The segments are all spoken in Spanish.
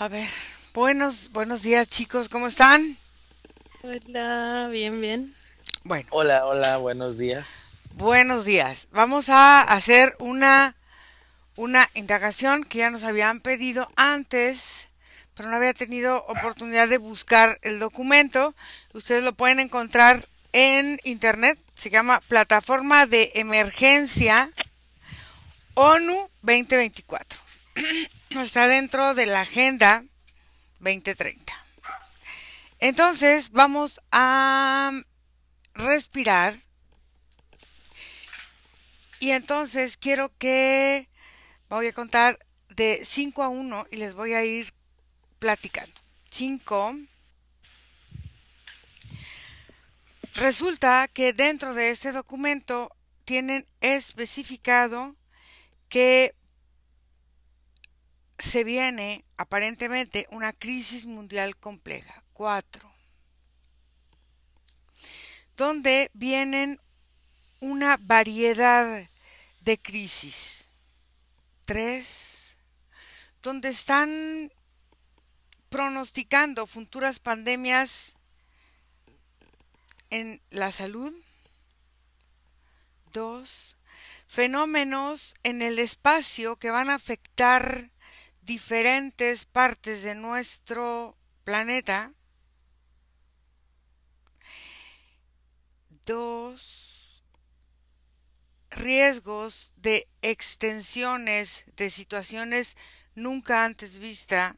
A ver, buenos días chicos, ¿cómo están? Hola, bien, bien. Bueno, Hola, hola, buenos días. buenos días. Vamos a hacer una indagación que ya nos habían pedido antes, pero no había tenido oportunidad de buscar el documento. Ustedes lo pueden encontrar en internet. Se llama Plataforma de Emergencia ONU 2024. Está dentro de la Agenda 2030. Entonces vamos a respirar. Y entonces quiero que voy a contar de 5 a uno y les voy a ir platicando. 5. Resulta que dentro de este documento tienen especificado que se viene aparentemente una crisis mundial compleja. 4. Donde vienen una variedad de crisis. 3. Donde están pronosticando futuras pandemias en la salud. 2. Fenómenos en el espacio que van a afectar diferentes partes de nuestro planeta. 2. Riesgos de extensiones de situaciones nunca antes vistas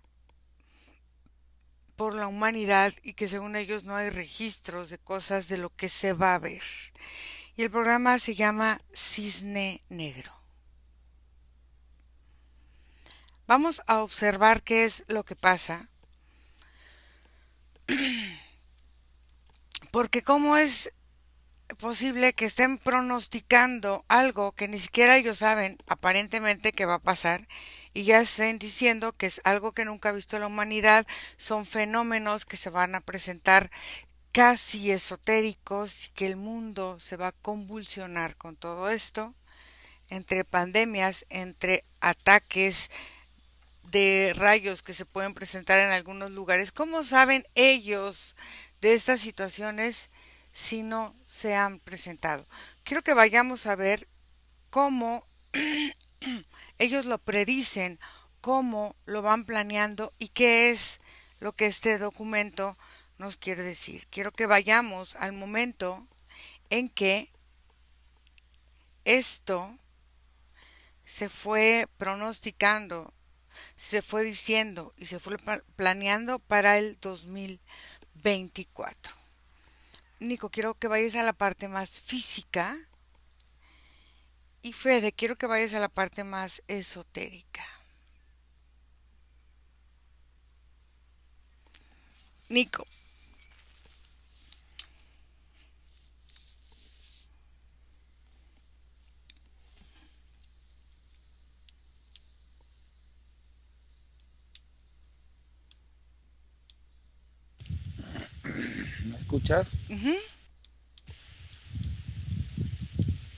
por la humanidad y que según ellos no hay registros de cosas de lo que se va a ver. Y el programa se llama Cisne Negro. Vamos a observar qué es lo que pasa, porque cómo es posible que estén pronosticando algo que ni siquiera ellos saben aparentemente que va a pasar y ya estén diciendo que es algo que nunca ha visto la humanidad, son fenómenos que se van a presentar casi esotéricos y que el mundo se va a convulsionar con todo esto, entre pandemias, entre ataques de rayos que se pueden presentar en algunos lugares. ¿Cómo saben ellos de estas situaciones si no se han presentado? Quiero que vayamos a ver cómo ellos lo predicen, cómo lo van planeando y qué es lo que este documento nos quiere decir. Quiero que vayamos al momento en que esto se fue pronosticando, se fue diciendo y se fue planeando para el 2024. Nico, quiero que vayas a la parte más física y Fede, quiero que vayas a la parte más esotérica. Nico, ¿Me escuchas? ujú,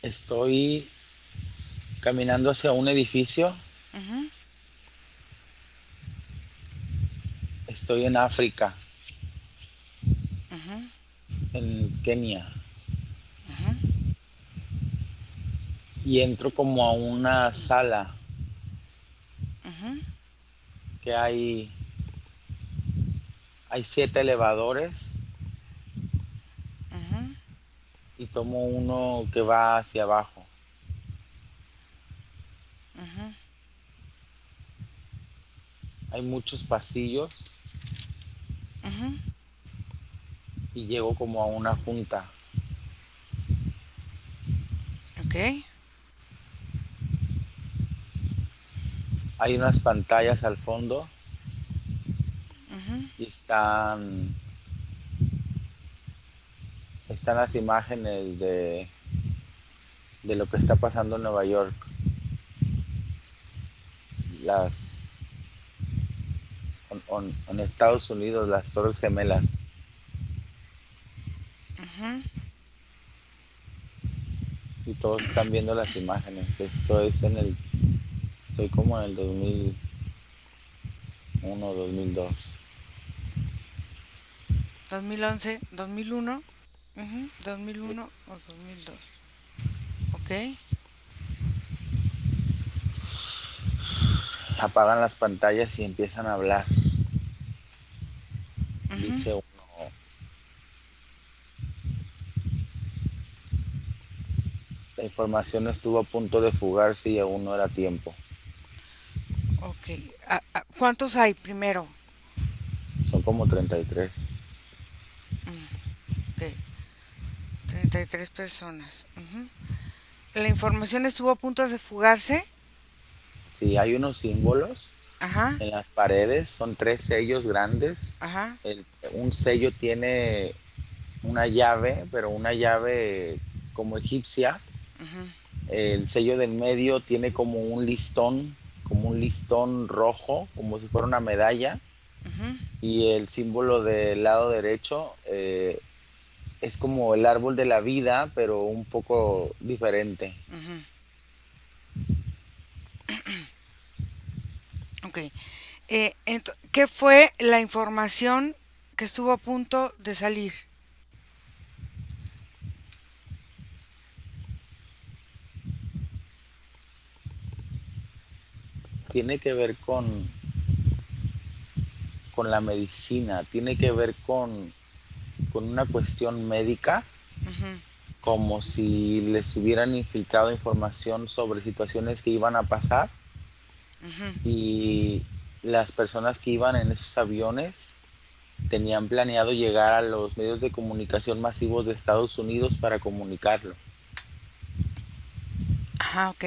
Estoy caminando hacia un edificio. ujú, Estoy en África, ujú, en Kenia, ujú, y entro como a una sala ujú, que hay 7 elevadores ujú, y tomo uno que va hacia abajo. ujú. Hay muchos pasillos Ujú. y llego como a una junta. Ok, Hay unas pantallas al fondo ujú, y están las imágenes de lo que está pasando en Nueva York. Las en Estados Unidos, las Torres Gemelas. ujú. Y todos están viendo las imágenes. Estoy como en el 2001, 2002. 2011, 2001, 2001 o 2002. Ok. Apagan las pantallas y empiezan a hablar. Ujú. Dice uno, la información estuvo a punto de fugarse y aún no era tiempo. Ok. ¿Cuántos hay primero? Son como 33. Ok. 33 personas. Ujú. La información estuvo a punto de fugarse. Sí, hay unos símbolos Ajá. en las paredes, son 3 sellos grandes. Ajá. Un sello tiene una llave, pero una llave como egipcia. Ujú. El sello del medio tiene como un listón rojo, como si fuera una medalla. Ujú. Y el símbolo del lado derecho es como el árbol de la vida, pero un poco diferente. Ujú. Ok. ¿Qué fue la información que estuvo a punto de salir? Tiene que ver con la medicina, tiene que ver con una cuestión médica, Ujú. como si les hubieran infiltrado información sobre situaciones que iban a pasar Ujú. y las personas que iban en esos aviones tenían planeado llegar a los medios de comunicación masivos de Estados Unidos para comunicarlo. Ajá, ok.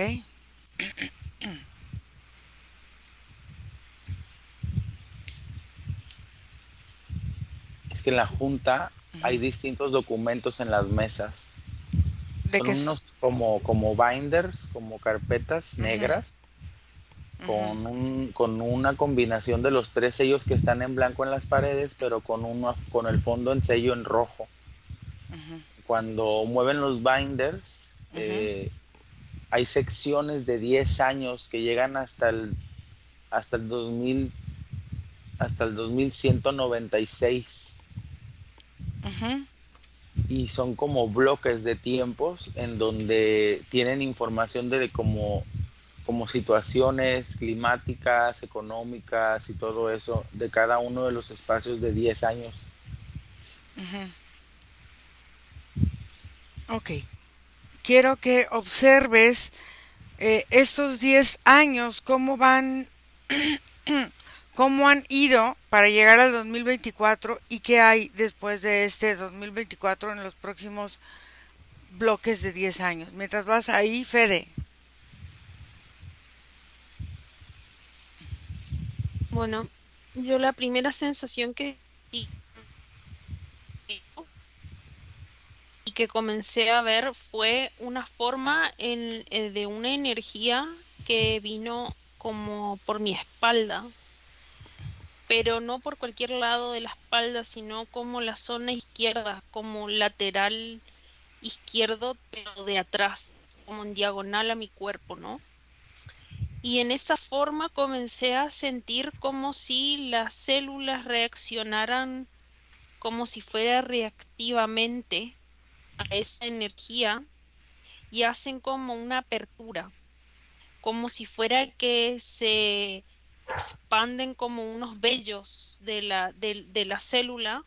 Es que en la junta hay Ujú. distintos documentos en las mesas. ¿De Son qué? unos como binders, como carpetas Ujú. negras, Ujú. con una combinación de los 3 sellos que están en blanco en las paredes, pero con el fondo en sello en rojo. Ujú. Cuando mueven los binders, Ujú. hay secciones de 10 años que llegan hasta el 2000, hasta el 2196 Ujú. y son como bloques de tiempos en donde tienen información de como situaciones climáticas, económicas y todo eso de cada uno de los espacios de 10 años. Ujú. Ok. Quiero que observes estos 10 años, cómo han ido para llegar al 2024 y qué hay después de este 2024 en los próximos bloques de 10 años. Mientras vas ahí, Fede. Bueno, yo la primera sensación que sentí y que comencé a ver fue una forma de una energía que vino como por mi espalda, pero no por cualquier lado de la espalda, sino como la zona izquierda, como lateral izquierdo, pero de atrás, como en diagonal a mi cuerpo, ¿no? Y en esa forma comencé a sentir como si las células reaccionaran como si fuera reactivamente a esa energía y hacen como una apertura, como si fuera que se expanden como unos vellos de la célula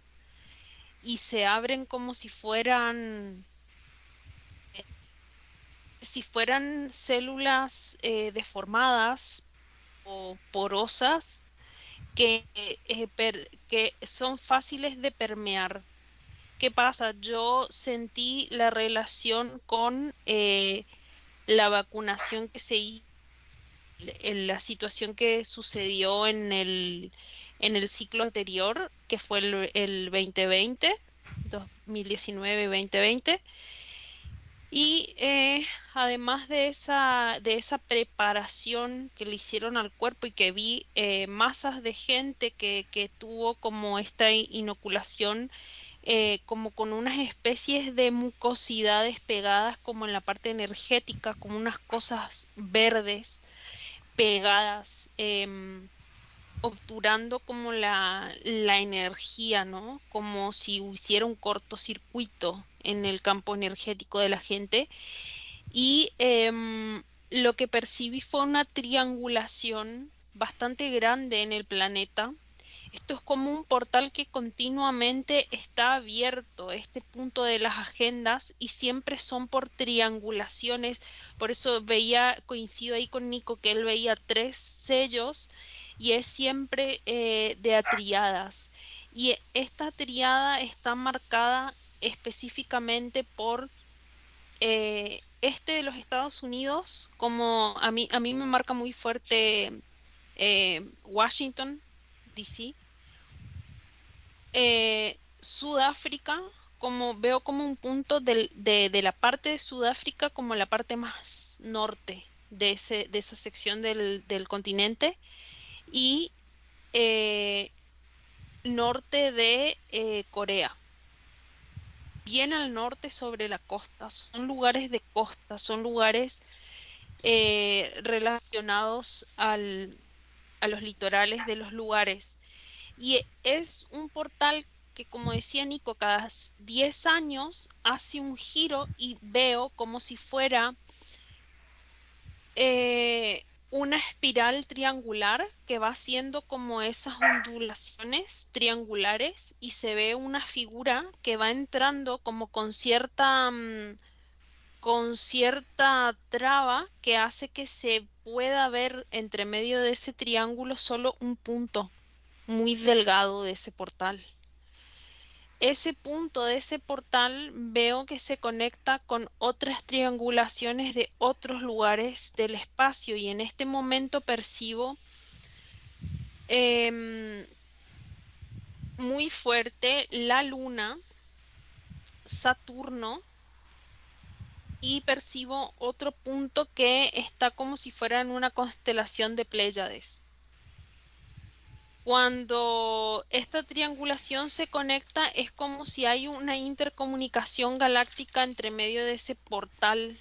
y se abren como si fueran células deformadas o porosas que son fáciles de permear. ¿Qué pasa? Yo sentí la relación con la vacunación que se hizo, en la situación que sucedió en el ciclo anterior, que fue el 2020, 2019-2020. Y además de esa preparación que le hicieron al cuerpo y que vi masas de gente que tuvo como esta inoculación, como con unas especies de mucosidades pegadas como en la parte energética, como unas cosas verdes pegadas. obturando como la energía, ¿no? Como si hubiera un cortocircuito en el campo energético de la gente. Y lo que percibí fue una triangulación bastante grande en el planeta. Esto es como un portal que continuamente está abierto, este punto de las agendas, y siempre son por triangulaciones. Por eso coincido ahí con Nico, que él veía 3 sellos y es siempre de a triadas. Y esta triada está marcada específicamente por este de los Estados Unidos, como a mí me marca muy fuerte Washington, D.C., Sudáfrica, como veo como un punto de la parte de Sudáfrica como la parte más norte de esa sección del continente, y eh, norte de Corea, bien al norte sobre la costa. Son lugares de costa, son lugares relacionados a los litorales de los lugares. Y es un portal que, como decía Nico, cada 10 años hace un giro y veo como si fuera una espiral triangular que va haciendo como esas ondulaciones triangulares, y se ve una figura que va entrando como con cierta traba que hace que se pueda ver entre medio de ese triángulo solo un punto muy delgado de ese portal. Ese punto de ese portal veo que se conecta con otras triangulaciones de otros lugares del espacio, y en este momento percibo em, muy fuerte la Luna, Saturno, y percibo otro punto que está como si fuera en una constelación de Pléyades. Cuando esta triangulación se conecta, es como si hay una intercomunicación galáctica entre medio de ese portal,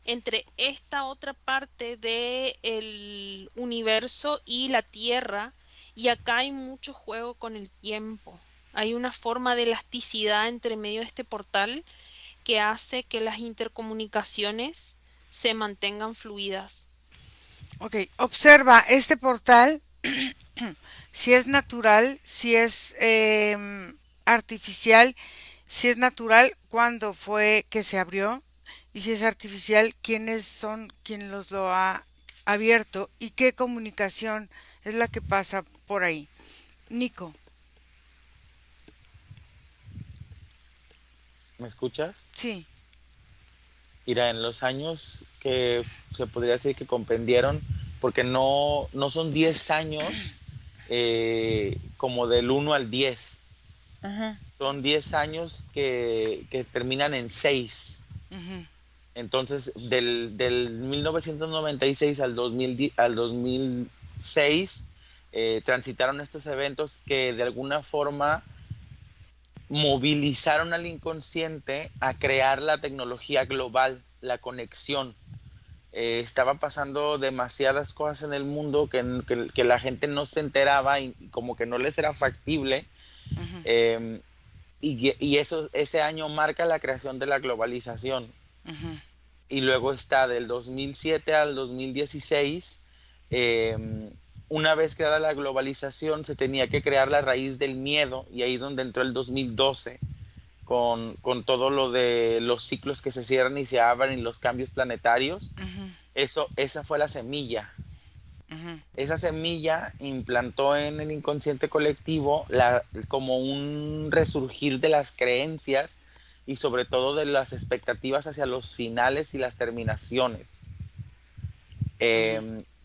entre esta otra parte del universo y la Tierra, y acá hay mucho juego con el tiempo. Hay una forma de elasticidad entre medio de este portal que hace que las intercomunicaciones se mantengan fluidas. Ok, observa este portal, si es natural, si es artificial, si es natural, cuándo fue que se abrió, y si es artificial, quiénes son quien los lo ha abierto y qué comunicación es la que pasa por ahí. Nico, ¿Me escuchas? sí. Mira, en los años que se podría decir que comprendieron, porque no son 10 años como del 1 al 10, Ajá, son 10 años que terminan en 6. ujú, Entonces, del 1996 al 2006, transitaron estos eventos que de alguna forma movilizaron al inconsciente a crear la tecnología global, la conexión. Estaba pasando demasiadas cosas en el mundo que la gente no se enteraba y como que no les era factible. ujú, eh, y ese año marca la creación de la globalización. ujú, Y luego está del 2007 al 2016. eh, una vez creada la globalización, se tenía que crear la raíz del miedo, y ahí es donde entró el 2012 con todo lo de los ciclos que se cierran y se abren y los cambios planetarios. ujú, Esa fue la semilla. ujú. Esa semilla implantó en el inconsciente colectivo como un resurgir de las creencias y sobre todo de las expectativas hacia los finales y las terminaciones.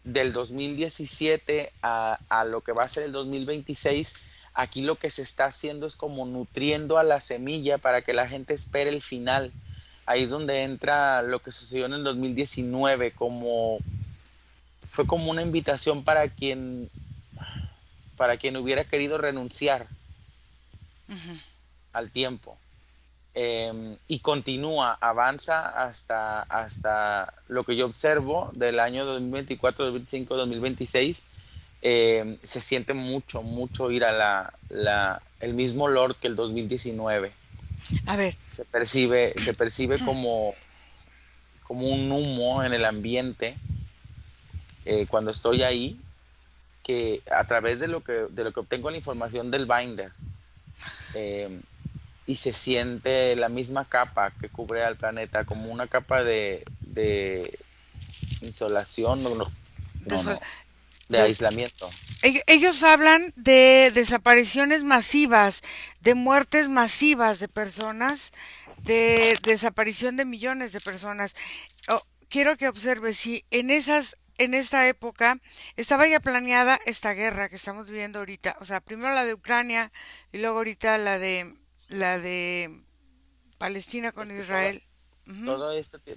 Del 2017 a lo que va a ser el 2026, aquí lo que se está haciendo es como nutriendo a la semilla para que la gente espere el final. Ahí es donde entra lo que sucedió en el 2019, fue como una invitación para quien hubiera querido renunciar al tiempo. Y continúa, avanza hasta lo que yo observo del año 2024, 2025, 2026. se siente mucho, mucho ir a el mismo olor que el 2019. A ver, Se percibe como un humo en el ambiente cuando estoy ahí, que a través de lo que obtengo la información del binder, eh, y se siente la misma capa que cubre al planeta, como una capa de insolación, de no, sol- no, de de- aislamiento. ellos hablan de desapariciones masivas, de muertes masivas de personas, de desaparición de millones de personas. Oh, quiero que observes si en esta época estaba ya planeada esta guerra que estamos viviendo ahorita, o sea, primero la de Ucrania y luego ahorita la de Palestina con Es que todo, Israel. Ujú,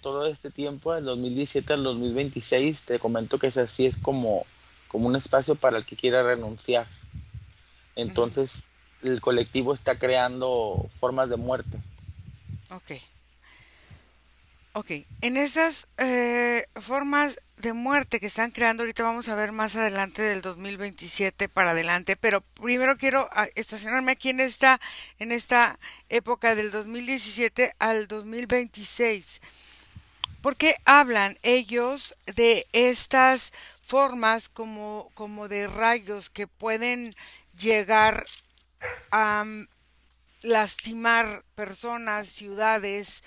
todo este tiempo, del 2017 al 2026, te comento que es así, es como un espacio para el que quiera renunciar. ujú, Entonces, el colectivo está creando formas de muerte. ok. Ok, en estas formas de muerte que están creando, ahorita vamos a ver más adelante del 2027 para adelante, pero primero quiero estacionarme aquí en esta época del 2017 al 2026. ¿Por qué hablan ellos de estas formas como de rayos que pueden llegar a lastimar personas, ciudades,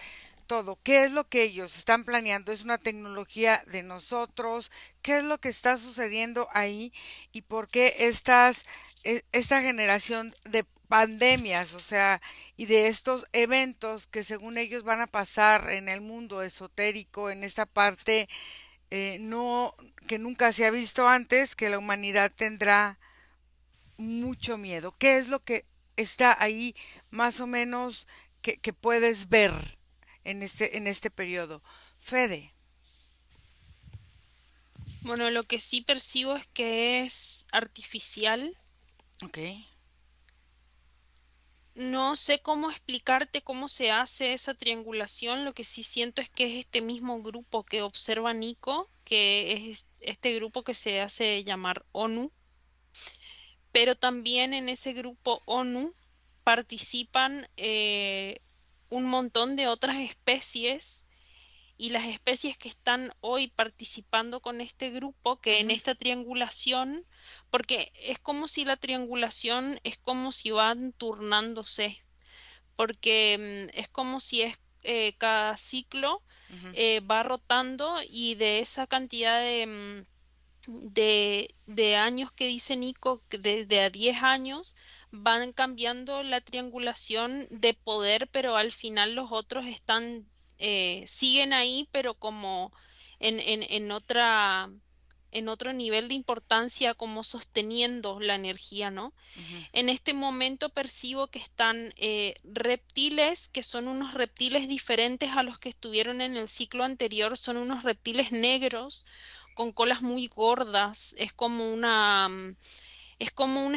todo? ¿Qué es lo que ellos están planeando? ¿Es una tecnología de nosotros? ¿Qué es lo que está sucediendo ahí? ¿Y por qué esta generación de pandemias, o sea, y de estos eventos que según ellos van a pasar en el mundo esotérico, en esta parte no que nunca se ha visto antes, que la humanidad tendrá mucho miedo? ¿Qué es lo que está ahí más o menos que puedes ver en este periodo? Fede, Bueno, lo que sí percibo es que es artificial. ok. No sé cómo explicarte cómo se hace esa triangulación. Lo que sí siento es que es este mismo grupo que observa Nico, que es este grupo que se hace llamar ONU, pero también en ese grupo ONU participan un montón de otras especies, y las especies que están hoy participando con este grupo, que en Ujú, esta triangulación, porque es como si la triangulación es como si van turnándose, porque es como si es cada ciclo ujú, va rotando, y de esa cantidad de años que dice Nico, que desde a 10 años van cambiando la triangulación de poder, pero al final los otros están, siguen ahí, pero como en otra, en otro nivel de importancia, como sosteniendo la energía, ¿no? ujú, En este momento percibo que están reptiles, que son unos reptiles diferentes a los que estuvieron en el ciclo anterior, son unos reptiles negros con colas muy gordas, es como una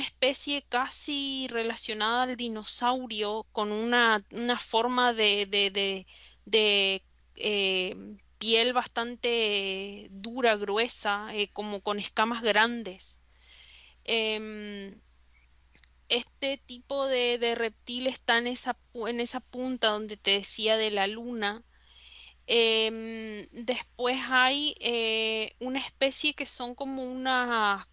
especie casi relacionada al dinosaurio, con una forma de, eh, piel bastante dura, gruesa, como con escamas grandes. Em, este tipo de reptil está en esa punta donde te decía de la luna. Después hay una especie que son como unos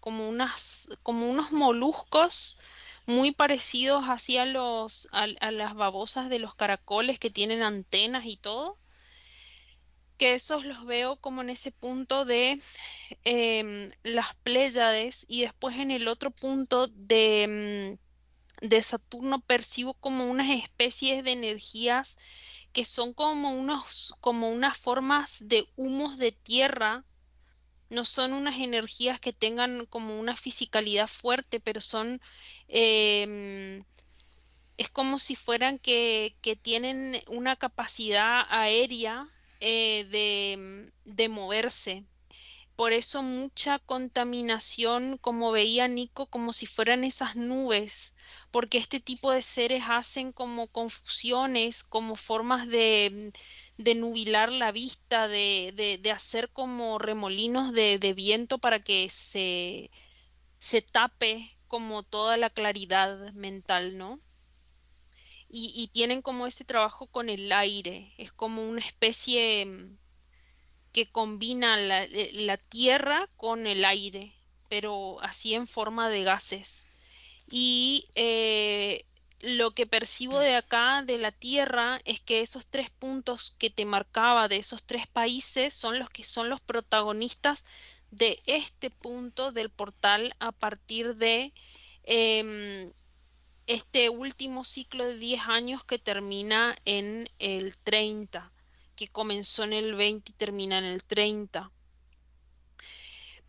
moluscos muy parecidos así a las babosas de los caracoles, que tienen antenas y todo, que esos los veo como en ese punto de las Pléyades. Y después en el otro punto de Saturno percibo como unas especies de energías que son como unas formas de humos de tierra. No son unas energías que tengan como una fisicalidad fuerte, pero em, es como si fueran que tienen una capacidad aérea de moverse. Por eso mucha contaminación, como veía Nico, como si fueran esas nubes, porque este tipo de seres hacen como confusiones, como formas de nubilar la vista, de hacer como remolinos de viento para que se tape como toda la claridad mental, ¿no? Y tienen como ese trabajo con el aire, es como una especie que combina la tierra con el aire, pero así en forma de gases. Y lo que percibo de acá, de la tierra, es que esos tres puntos que te marcaba de esos tres países son los que son los protagonistas de este punto del portal a partir de em, este último ciclo de 10 años que termina en el 30, que comenzó en el 20 y termina en el 30.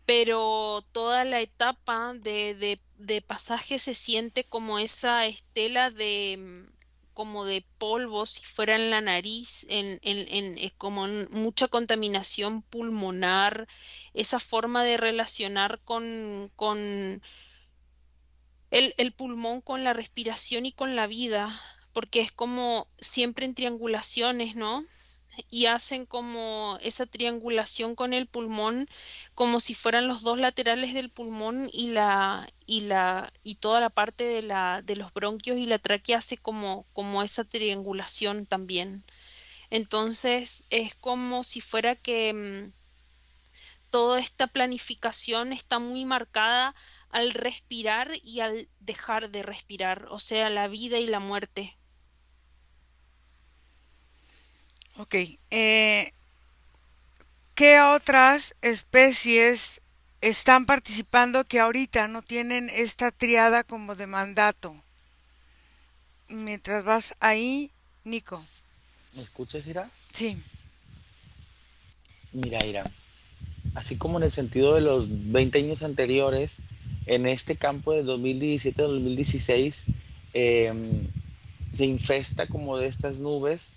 Pero toda la etapa de pasaje se siente como esa estela de como de polvo si fuera en la nariz, como mucha contaminación pulmonar, esa forma de relacionar con el pulmón con la respiración y con la vida, porque es como siempre en triangulaciones, ¿no? Y hacen como esa triangulación con el pulmón, como si fueran los dos laterales del pulmón y toda la parte de los bronquios y la tráquea hace como esa triangulación también. Entonces es como si fuera que toda esta planificación está muy marcada al respirar y al dejar de respirar, o sea, la vida y la muerte. Ok, ¿qué otras especies están participando que ahorita no tienen esta triada como de mandato? Mientras vas ahí, Nico. ¿Me escuchas, Ira? Sí. Mira, Ira, así como en el sentido de los 20 años anteriores, en este campo de 2017 a 2016 eh, se infesta como de estas nubes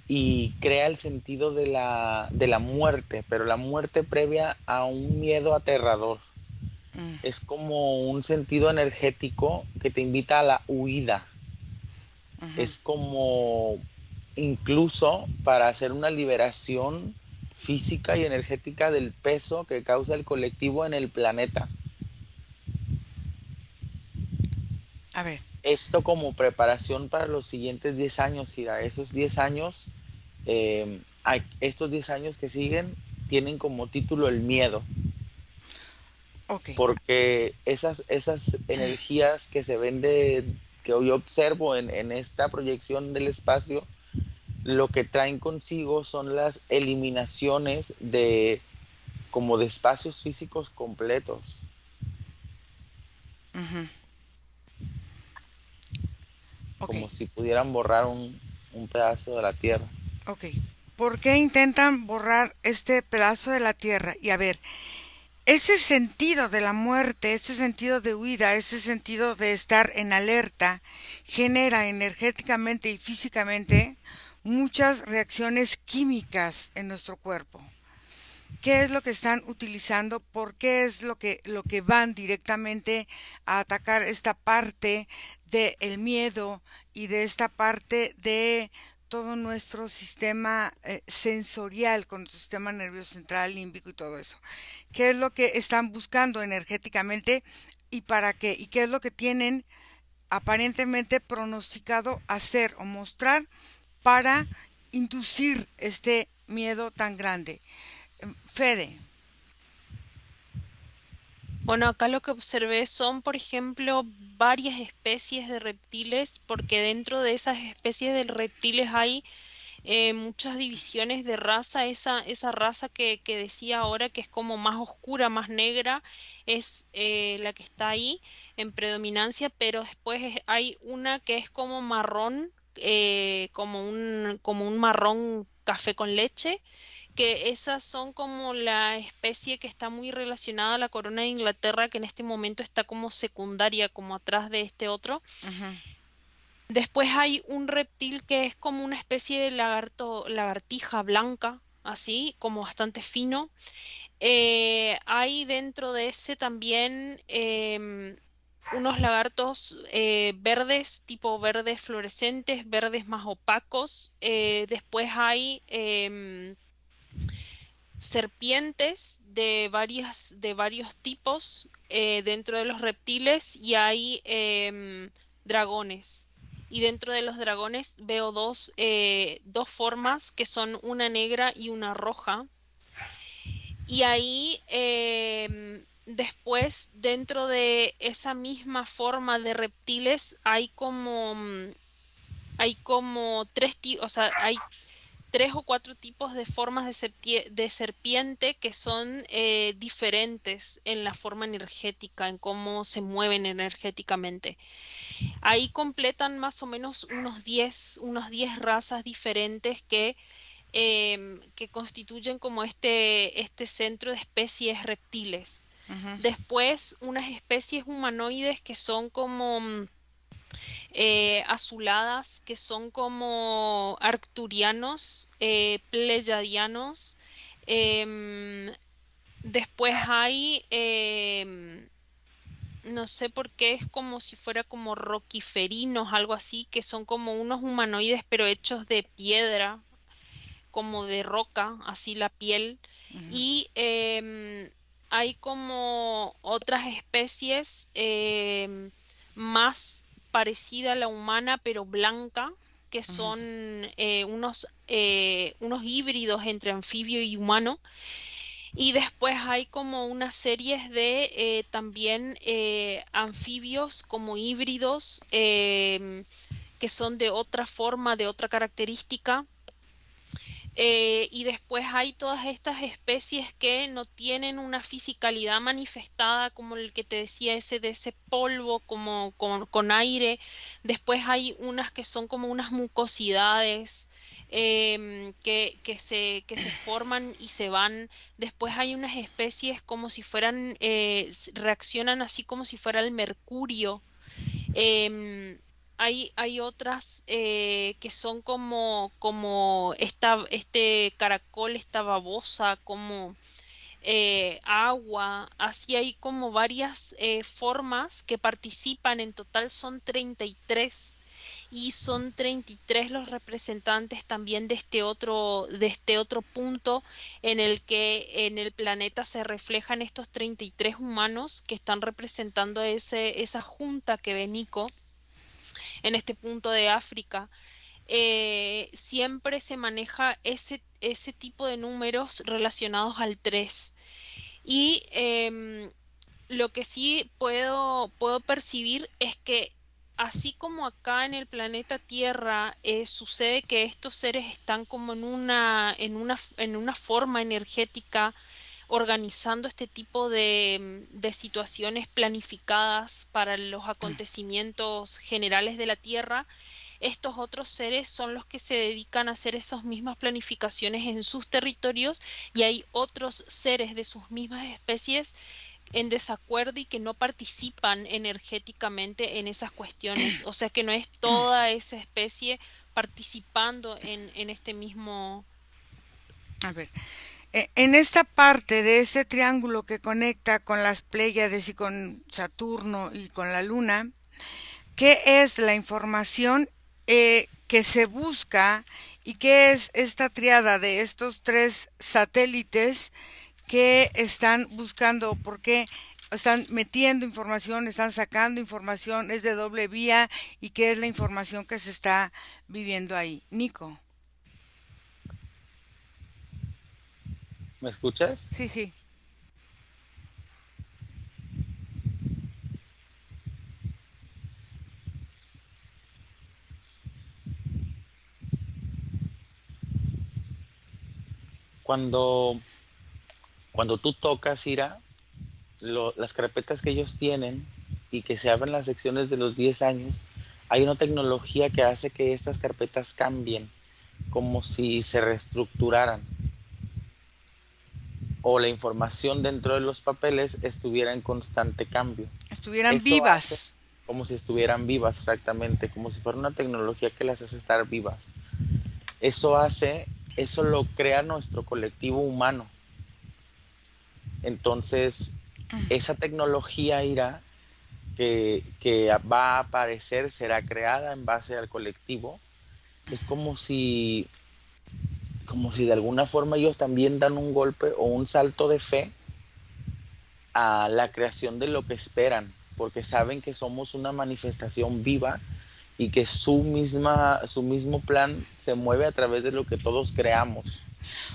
y crea el sentido de la muerte, pero la muerte previa a un miedo aterrador. Mm, Es como un sentido energético que te invita a la huida. ujú. Es como incluso para hacer una liberación física y energética del peso que causa el colectivo en el planeta. A ver, Esto como preparación para los siguientes 10 años, Ira. Esos 10 años, estos 10 años que siguen, tienen como título el miedo, ok, porque esas energías que se ven que hoy observo en esta proyección del espacio, lo que traen consigo son las eliminaciones de como de espacios físicos completos. ujú, ok, Como si pudieran borrar un pedazo de la tierra. ok. ¿Por qué intentan borrar este pedazo de la tierra? Y a ver, ese sentido de la muerte, ese sentido de huida, ese sentido de estar en alerta, genera energéticamente y físicamente muchas reacciones químicas en nuestro cuerpo. ¿Qué es lo que están utilizando? ¿Por qué es lo que van directamente a atacar esta parte del miedo y de esta parte de todo nuestro sistema sensorial, con nuestro sistema nervioso central, límbico y todo eso? ¿Qué es lo que están buscando energéticamente y para qué? ¿Y qué es lo que tienen aparentemente pronosticado hacer o mostrar para inducir este miedo tan grande? Fede. Bueno, acá lo que observé son, por ejemplo, varias especies de reptiles, porque dentro de esas especies de reptiles hay muchas divisiones de raza. Esa raza que decía ahora que es como más oscura, más negra, es la que está ahí en predominancia, pero después hay una que es como marrón, como un marrón café con leche, que esas son como la especie que está muy relacionada a la corona de Inglaterra, que en este momento está como secundaria, como atrás de este otro. Ujú. Después hay un reptil que es como una especie de lagartija blanca, así, como bastante fino. Hay dentro de ese también unos lagartos verdes, tipo verdes fluorescentes, verdes más opacos. Después hay serpientes de varios tipos dentro de los reptiles y hay dragones. Y dentro de los dragones veo dos formas que son una negra y una roja. Y ahí después, dentro de esa misma forma de reptiles, hay como o sea, hay tres o cuatro tipos de formas de serpiente que son diferentes en la forma energética, en cómo se mueven energéticamente. Ahí completan más o menos unos 10 razas diferentes que constituyen como este centro de especies reptiles. Ujú. Después, unas especies humanoides que son como azuladas, que son como arcturianos, pleyadianos. em, Después hay, no sé por qué, es como si fuera como roquiferinos, algo así, que son como unos humanoides pero hechos de piedra, como de roca, así la piel. Y hay como otras especies más parecida a la humana, pero blanca, que son unos híbridos entre anfibio y humano. Y después hay como unas series de también anfibios como híbridos que son de otra forma, de otra característica. Y después hay todas estas especies que no tienen una fisicalidad manifestada, como el que te decía, ese de ese polvo como con aire. Después hay unas que son como unas mucosidades que se forman y se van. Después hay unas especies como si fueran, reaccionan así como si fuera el mercurio. Hay otras que son como este caracol, esta babosa, como agua. Así hay como varias formas que participan. En total son 33 y son 33 los representantes también de este otro punto en el que en el planeta se reflejan estos 33 humanos que están representando esa junta que ve Nico en este punto de África. Siempre se maneja ese tipo de números relacionados al 3. Y lo que sí puedo percibir es que así como acá en el planeta Tierra sucede que estos seres están como en una forma energética organizando este tipo de situaciones planificadas para los acontecimientos generales de la Tierra, estos otros seres son los que se dedican a hacer esas mismas planificaciones en sus territorios y hay otros seres de sus mismas especies en desacuerdo y que no participan energéticamente en esas cuestiones. O sea que no es toda esa especie participando en este mismo... A ver, en esta parte de este triángulo que conecta con las Pléyades y con Saturno y con la Luna, ¿qué es la información que se busca y qué es esta triada de estos tres satélites que están buscando? ¿Por qué están metiendo información, están sacando información, es de doble vía y qué es la información que se está viviendo ahí? Nico. ¿Me escuchas? Sí, sí. Cuando, cuando tú tocas, Ira, las carpetas que ellos tienen y que se abren las secciones de los 10 años, hay una tecnología que hace que estas carpetas cambien, como si se reestructuraran o la información dentro de los papeles estuviera en constante cambio. Estuvieran Eso hace vivas. como si estuvieran vivas, exactamente, como si fuera una tecnología que las hace estar vivas. Eso hace, eso lo crea nuestro colectivo humano. Entonces, esa tecnología irá que va a aparecer, será creada en base al colectivo. Es como si de alguna forma ellos también dan un golpe o un salto de fe a la creación de lo que esperan, porque saben que somos una manifestación viva y que su mismo plan se mueve a través de lo que todos creamos.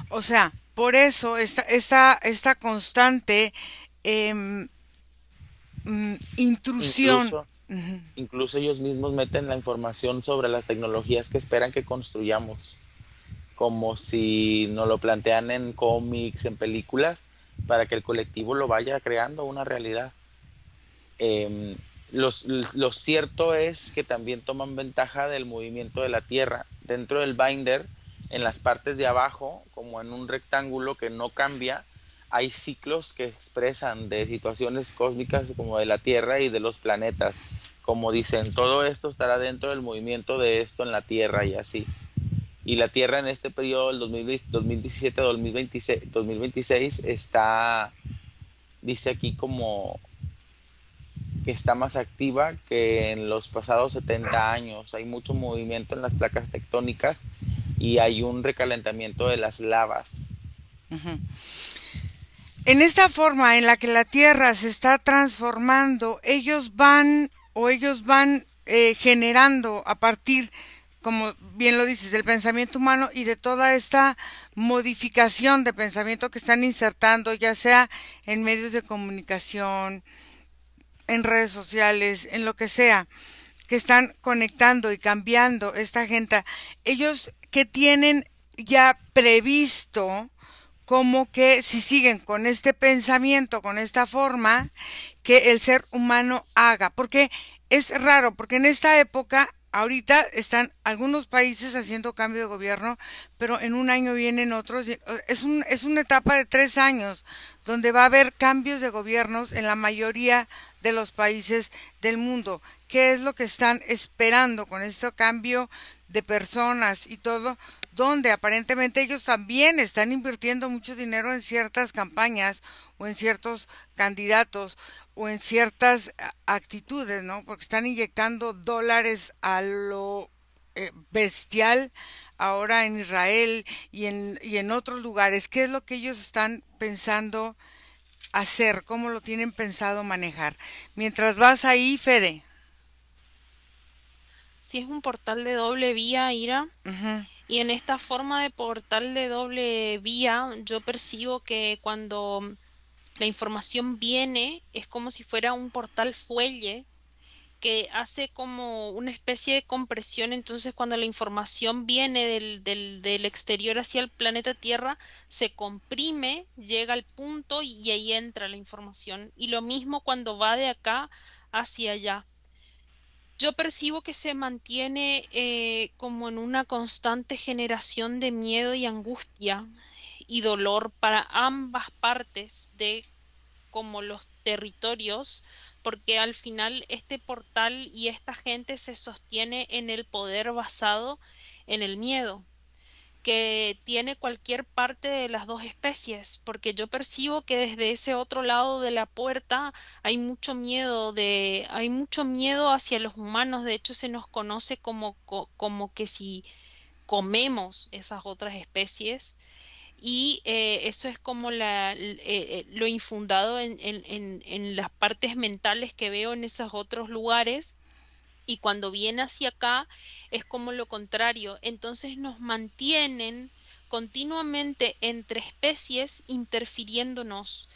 O sea, por eso esta constante em, intrusión. Incluso, Ujú. incluso ellos mismos meten la información sobre las tecnologías que esperan que construyamos, como si nos lo plantean en cómics, en películas, para que el colectivo lo vaya creando una realidad. Eh, lo cierto es que también toman ventaja del movimiento de la Tierra. Dentro del binder, en las partes de abajo, como en un rectángulo que no cambia, hay ciclos que expresan de situaciones cósmicas como de la Tierra y de los planetas. Como dicen, todo esto estará dentro del movimiento de esto en la Tierra y así. Y la Tierra en este periodo, el 2017-2026, está, dice aquí como que está más activa que en los pasados 70 años. Hay mucho movimiento en las placas tectónicas y hay un recalentamiento de las lavas. Ujú. En esta forma en la que la Tierra se está transformando, ellos van generando a partir, como bien lo dices, del pensamiento humano y de toda esta modificación de pensamiento que están insertando, ya sea en medios de comunicación, en redes sociales, en lo que sea, que están conectando y cambiando esta gente. Ellos que tienen ya previsto como que si siguen con este pensamiento, con esta forma, que el ser humano haga. Porque es raro, porque en esta época, ahorita están algunos países haciendo cambio de gobierno, pero en un año vienen otros. Es una etapa de 3 años donde va a haber cambios de gobiernos en la mayoría de los países del mundo. ¿Qué es lo que están esperando con este cambio de personas y todo? Donde aparentemente ellos también están invirtiendo mucho dinero en ciertas campañas o en ciertos candidatos o en ciertas actitudes, ¿no? Porque están inyectando dólares a lo bestial ahora en Israel y en otros lugares. ¿Qué es lo que ellos están pensando hacer? ¿Cómo lo tienen pensado manejar? Mientras vas ahí, Fede. Si es un portal de doble vía, Ira, Ujú, y en esta forma de portal de doble vía, yo percibo que cuando la información viene, es como si fuera un portal fuelle que hace como una especie de compresión. Entonces cuando la información viene del exterior hacia el planeta Tierra, se comprime, llega al punto y ahí entra la información. Y lo mismo cuando va de acá hacia allá. Yo percibo que se mantiene como en una constante generación de miedo y angustia y dolor para ambas partes de como los territorios, porque al final este portal y esta gente se sostiene en el poder basado en el miedo que tiene cualquier parte de las dos especies, porque yo percibo que desde ese otro lado de la puerta hay mucho miedo hacia los humanos. De hecho se nos conoce como que si comemos esas otras especies, y eso es como lo infundado en las partes mentales que veo en esos otros lugares, y cuando viene hacia acá es como lo contrario. Entonces nos mantienen continuamente entre especies interfiriéndonos,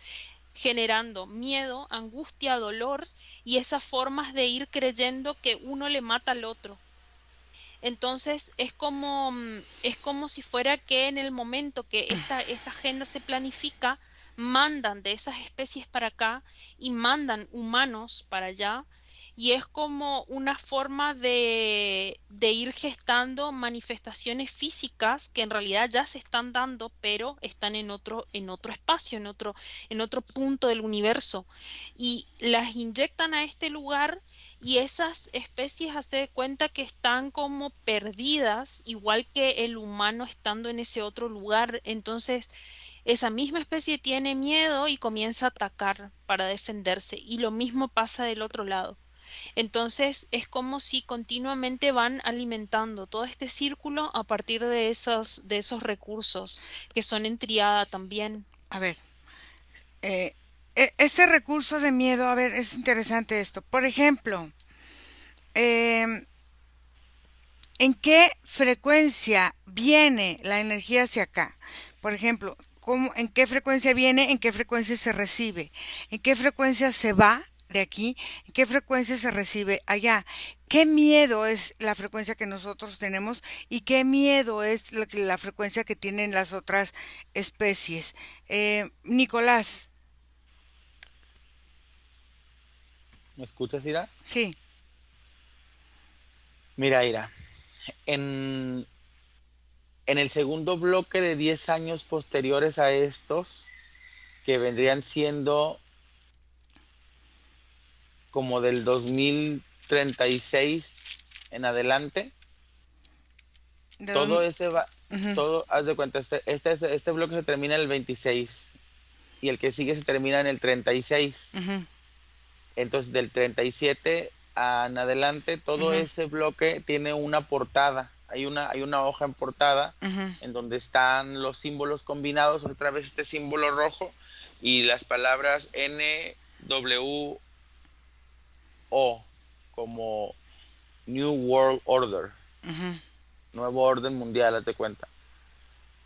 generando miedo, angustia, dolor y esas formas de ir creyendo que uno le mata al otro. Entonces es como si fuera que en el momento que esta agenda se planifica, mandan de esas especies para acá y mandan humanos para allá, y es como una forma de ir gestando manifestaciones físicas que en realidad ya se están dando, pero están en otro espacio, en otro punto del universo, y las inyectan a este lugar. Y esas especies hace de cuenta que están como perdidas, igual que el humano estando en ese otro lugar. Entonces, esa misma especie tiene miedo y comienza a atacar para defenderse. Y lo mismo pasa del otro lado. Entonces es como si continuamente van alimentando todo este círculo a partir de esos recursos que son en triada también. A ver, eh, este recurso de miedo, a ver, es interesante esto. Por ejemplo, em, ¿en qué frecuencia viene la energía hacia acá? Por ejemplo, ¿en qué frecuencia viene? ¿En qué frecuencia se recibe? ¿En qué frecuencia se va de aquí? ¿En qué frecuencia se recibe allá? ¿Qué miedo es la frecuencia que nosotros tenemos y qué miedo es la frecuencia que tienen las otras especies? Nicolás, ¿Me escuchas, Ira? sí. Mira, Ira, en, en el segundo bloque de 10 años posteriores a estos, que vendrían siendo como del 2036 en adelante, ¿De todo dónde? ese va, Ujú, todo, haz de cuenta, este bloque se termina en el 26 y el que sigue se termina en el 36. ujú, Entonces, del 37 en adelante, todo ujú, ese bloque tiene una portada. Hay una hoja en portada ujú, en donde están los símbolos combinados, otra vez este símbolo rojo y las palabras N, W, O, como New World Order, ujú. nuevo orden mundial, hazte cuenta.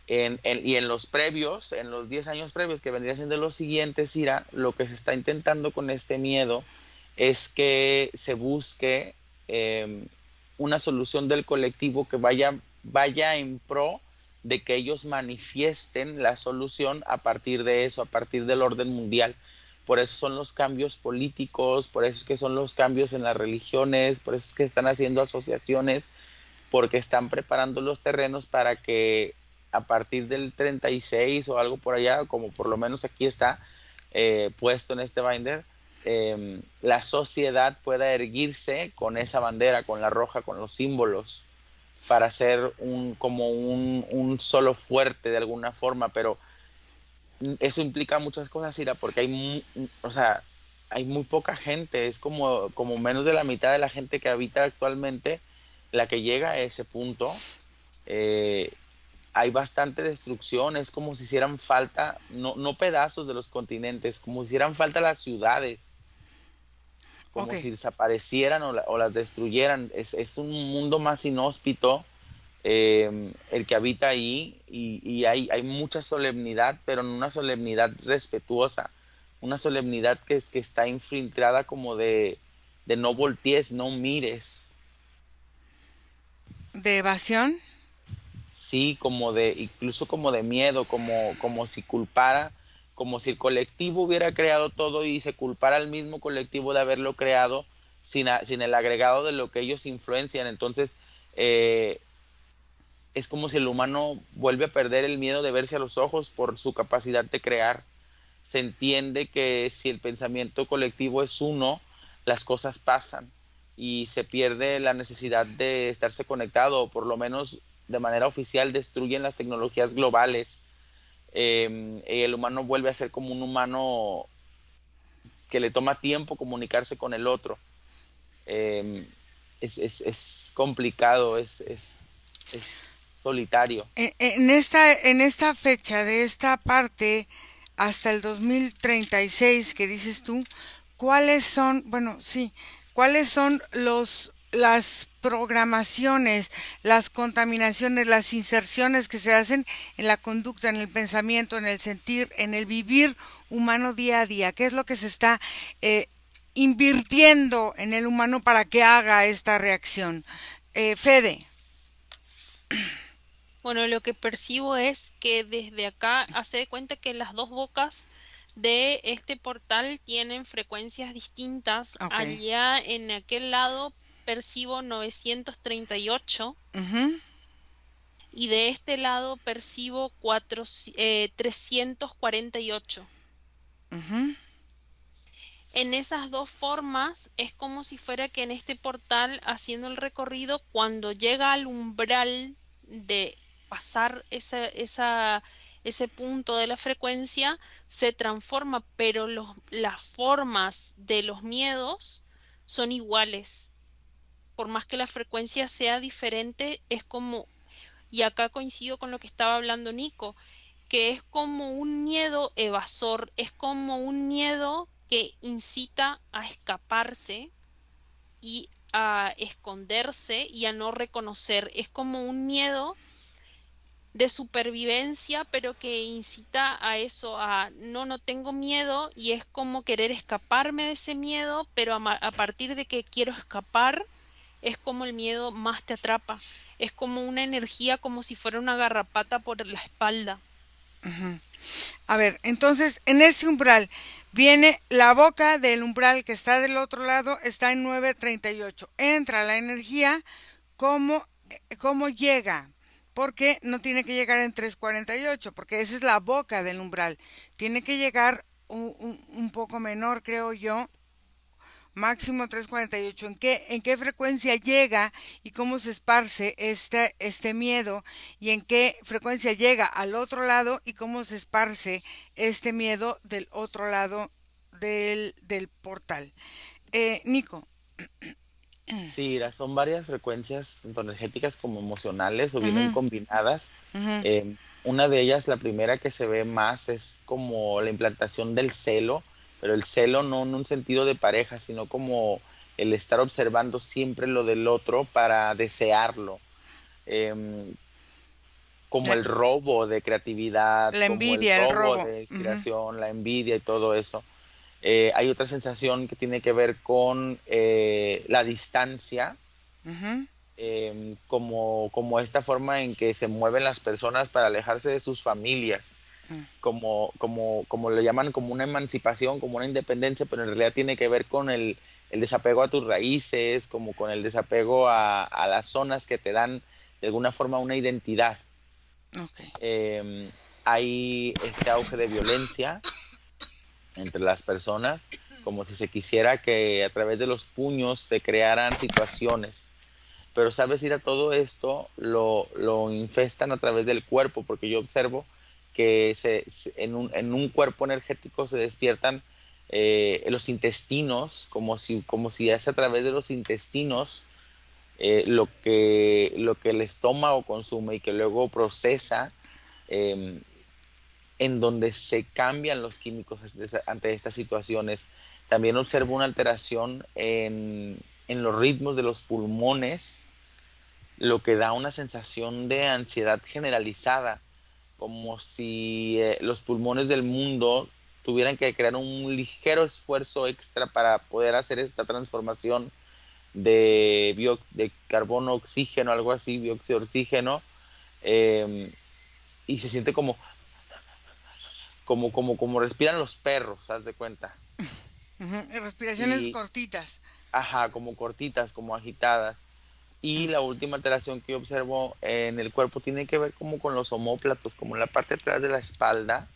Y en los previos, en los 10 años previos, que vendría siendo los siguientes, Ira, lo que se está intentando con este miedo es que se busque eh, una solución del colectivo que vaya en pro de que ellos manifiesten la solución a partir de eso, a partir del orden mundial. Por eso son los cambios políticos, por eso es que son los cambios en las religiones, por eso es que están haciendo asociaciones, porque están preparando los terrenos para que a partir del 36 o algo por allá, como por lo menos aquí está puesto en este binder, la sociedad pueda erguirse con esa bandera, con la roja, con los símbolos, para ser como un solo fuerte de alguna forma, pero eso implica muchas cosas, Ira, porque o sea, hay muy poca gente, es como menos de la mitad de la gente que habita actualmente la que llega a ese punto. eh, Hay bastante destrucción, es como si hicieran falta, no pedazos de los continentes, como si hicieran falta las ciudades, Ok. como si desaparecieran o las destruyeran. Es un mundo más inhóspito el que habita ahí y hay mucha solemnidad, pero no una solemnidad respetuosa, una solemnidad que está infiltrada como de no voltees, no mires. ¿De evasión? Sí, incluso como de miedo, como si culpara, como si el colectivo hubiera creado todo y se culpara al mismo colectivo de haberlo creado sin el agregado de lo que ellos influencian. Entonces, eh, es como si el humano vuelve a perder el miedo de verse a los ojos por su capacidad de crear. Se entiende que si el pensamiento colectivo es uno, las cosas pasan y se pierde la necesidad de estarse conectado, o por lo menos de manera oficial destruyen las tecnologías globales. Y el humano vuelve a ser como un humano que le toma tiempo comunicarse con el otro. Eh, es complicado, es solitario. En esta fecha de esta parte hasta el 2036 que dices tú, ¿cuáles son, bueno, sí, cuáles son las programaciones, las contaminaciones, las inserciones que se hacen en la conducta, en el pensamiento, en el sentir, en el vivir humano día a día? ¿Qué es lo que se está eh, invirtiendo en el humano para que haga esta reacción? Fede. Bueno, lo que percibo es que desde acá hace de cuenta que las dos bocas de este portal tienen frecuencias distintas. Ok. Allá en aquel lado percibo 938 Ujú, y de este lado percibo 348. ujú, En esas dos formas es como si fuera que en este portal, haciendo el recorrido, cuando llega al umbral de pasar ese punto de la frecuencia, se transforma, pero las formas de los miedos son iguales. Por más que la frecuencia sea diferente, es como, y acá coincido con lo que estaba hablando Nico, que es como un miedo evasor, es como un miedo que incita a escaparse y a esconderse y a no reconocer. Es como un miedo de supervivencia, pero que incita a eso, a no tengo miedo, y es como querer escaparme de ese miedo, pero a partir de que quiero escapar, es como el miedo más te atrapa. Es como una energía, como si fuera una garrapata por la espalda. A ver, entonces en ese umbral viene la boca del umbral que está del otro lado, está en 938. Entra la energía, ¿cómo, cómo llega? Porque no tiene que llegar en 348, porque esa es la boca del umbral. Tiene que llegar un poco menor, creo yo, máximo 348. En qué frecuencia llega y cómo se esparce este miedo? ¿Y en qué frecuencia llega al otro lado y cómo se esparce este miedo del otro lado del portal? Nico. Sí, son varias frecuencias, tanto energéticas como emocionales, o vienen Ujú, combinadas. ujú, Una de ellas, la primera que se ve más, es como la implantación del celo, pero el celo no en un sentido de pareja, sino como el estar observando siempre lo del otro para desearlo. Em, Como la, el robo de creatividad, la como el envidia, el robo robo. de Ujú, inspiración, la envidia y todo eso. Hay otra sensación que tiene que ver con la distancia, ujú, como esta forma en que se mueven las personas para alejarse de sus familias, ujú. como le llaman, como una emancipación, como una independencia, pero en realidad tiene que ver con el desapego a tus raíces, como con el desapego a las zonas que te dan de alguna forma una identidad. Ok. Eh, Hay este auge de violencia entre las personas, como si se quisiera que a través de los puños se crearan situaciones. Pero sabes, ir a todo esto lo infestan a través del cuerpo, porque yo observo que en un cuerpo energético se despiertan los intestinos, como si es a través de los intestinos lo que el estómago consume y que luego procesa, eh, en donde se cambian los químicos ante estas situaciones. También observo una alteración en los ritmos de los pulmones, lo que da una sensación de ansiedad generalizada, como si los pulmones del mundo tuvieran que crear un ligero esfuerzo extra para poder hacer esta transformación de carbono, oxígeno, algo así, dióxido de oxígeno, eh, y se siente como respiran los perros, haz de cuenta. Ujú. Respiraciones Y, cortitas. ajá, como cortitas, como agitadas. Y la última alteración que yo observo en el cuerpo tiene que ver como con los omóplatos, como en la parte de atrás de la espalda,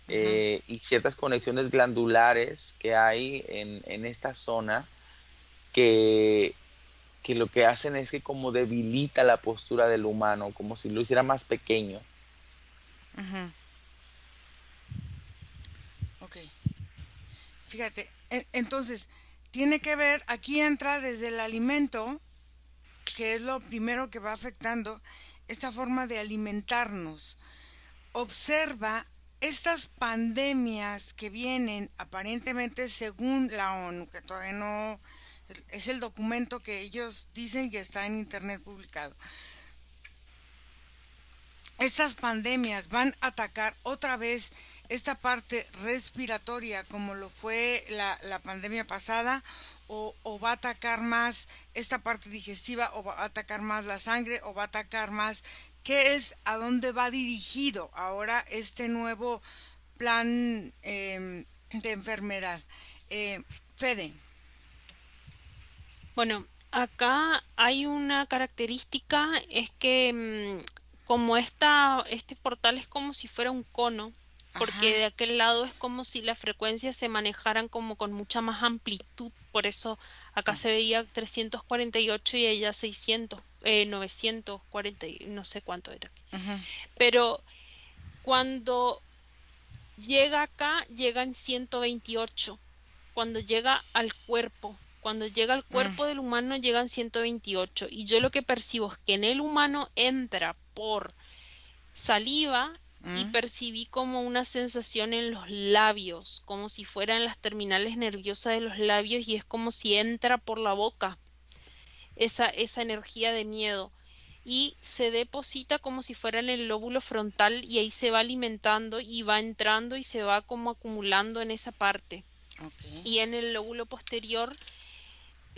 Ujú, y ciertas conexiones glandulares que hay en esta zona que, que lo que hacen es que como debilita la postura del humano, como si lo hiciera más pequeño. ujú. Ok. Fíjate, entonces, tiene que ver, aquí entra desde el alimento, que es lo primero que va afectando esta forma de alimentarnos. Observa estas pandemias que vienen aparentemente según la ONU, que todavía no es el documento que ellos dicen que está en internet publicado. Estas pandemias van a atacar otra vez esta parte respiratoria como lo fue la pandemia pasada, o va a atacar más esta parte digestiva, o va a atacar más la sangre, o va a atacar más qué es, a dónde va dirigido ahora este nuevo plan de enfermedad. Fede. Bueno, acá hay una característica, es que como este portal es como si fuera un cono, porque Ajá. de aquel lado es como si las frecuencias se manejaran como con mucha más amplitud, por eso acá se veía 348 y allá 600, 940, no sé cuánto era. Ujú, Pero cuando llega acá, llega en 128 cuando llega al cuerpo, Cuando llega al cuerpo del humano llegan 128 y yo lo que percibo es que en el humano entra por saliva y mm, percibí como una sensación en los labios, como si fueran las terminales nerviosas de los labios y es como si entra por la boca esa energía de miedo y se deposita como si fuera en el lóbulo frontal y ahí se va alimentando y va entrando y se va como acumulando en esa parte. ok. Y en el lóbulo posterior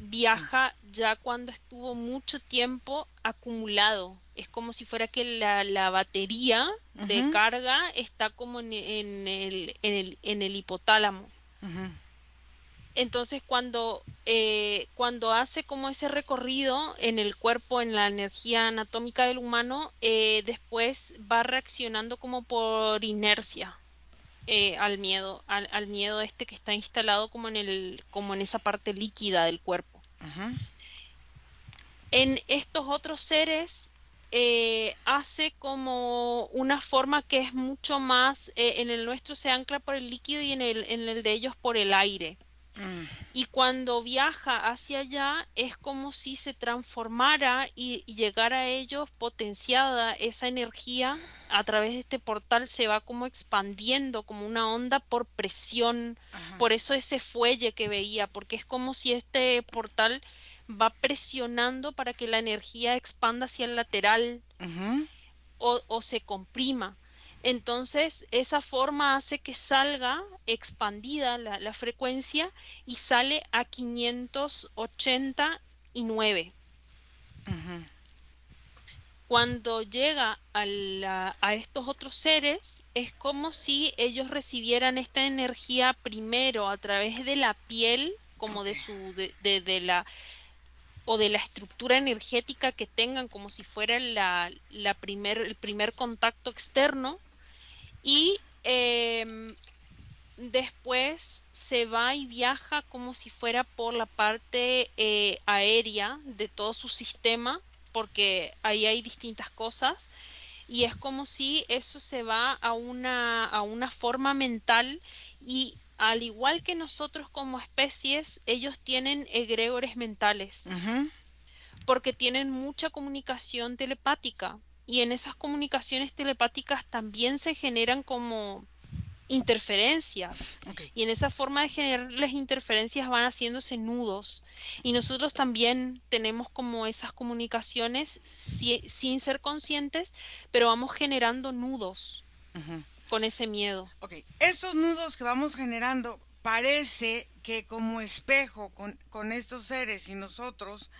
viaja ya cuando estuvo mucho tiempo acumulado. Es como si fuera que la batería de Ujú, carga está como en el hipotálamo. ujú, Entonces, cuando hace como ese recorrido en el cuerpo, en la energía anatómica del humano, después va reaccionando como por inercia al miedo, al miedo este que está instalado como en esa parte líquida del cuerpo. ujú, En estos otros seres hace como una forma que es mucho más, en el nuestro se ancla por el líquido y en el de ellos por el aire. mm, Y cuando viaja hacia allá es como si se transformara y llegara a ellos potenciada esa energía a través de este portal se va como expandiendo como una onda por presión. ajá, Por eso ese fuelle que veía, porque es como si este portal va presionando para que la energía expanda hacia el lateral ujú, o se comprima. Entonces, esa forma hace que salga expandida la frecuencia y sale a 589. ujú, Cuando llega a estos otros seres, es como si ellos recibieran esta energía primero a través de la piel, como ok, de la estructura energética que tengan, como si fuera el primer contacto externo y después se va y viaja como si fuera por la parte aérea de todo su sistema, porque ahí hay distintas cosas, y es como si eso se va a una forma mental y al igual que nosotros como especies, ellos tienen egregores mentales ujú, porque tienen mucha comunicación telepática y en esas comunicaciones telepáticas también se generan como interferencias ok. y en esa forma de generar las interferencias van haciéndose nudos y nosotros también tenemos como esas comunicaciones sin ser conscientes, pero vamos generando nudos Ujú. con ese miedo. Ok, estos nudos que vamos generando parece que como espejo con estos seres y nosotros,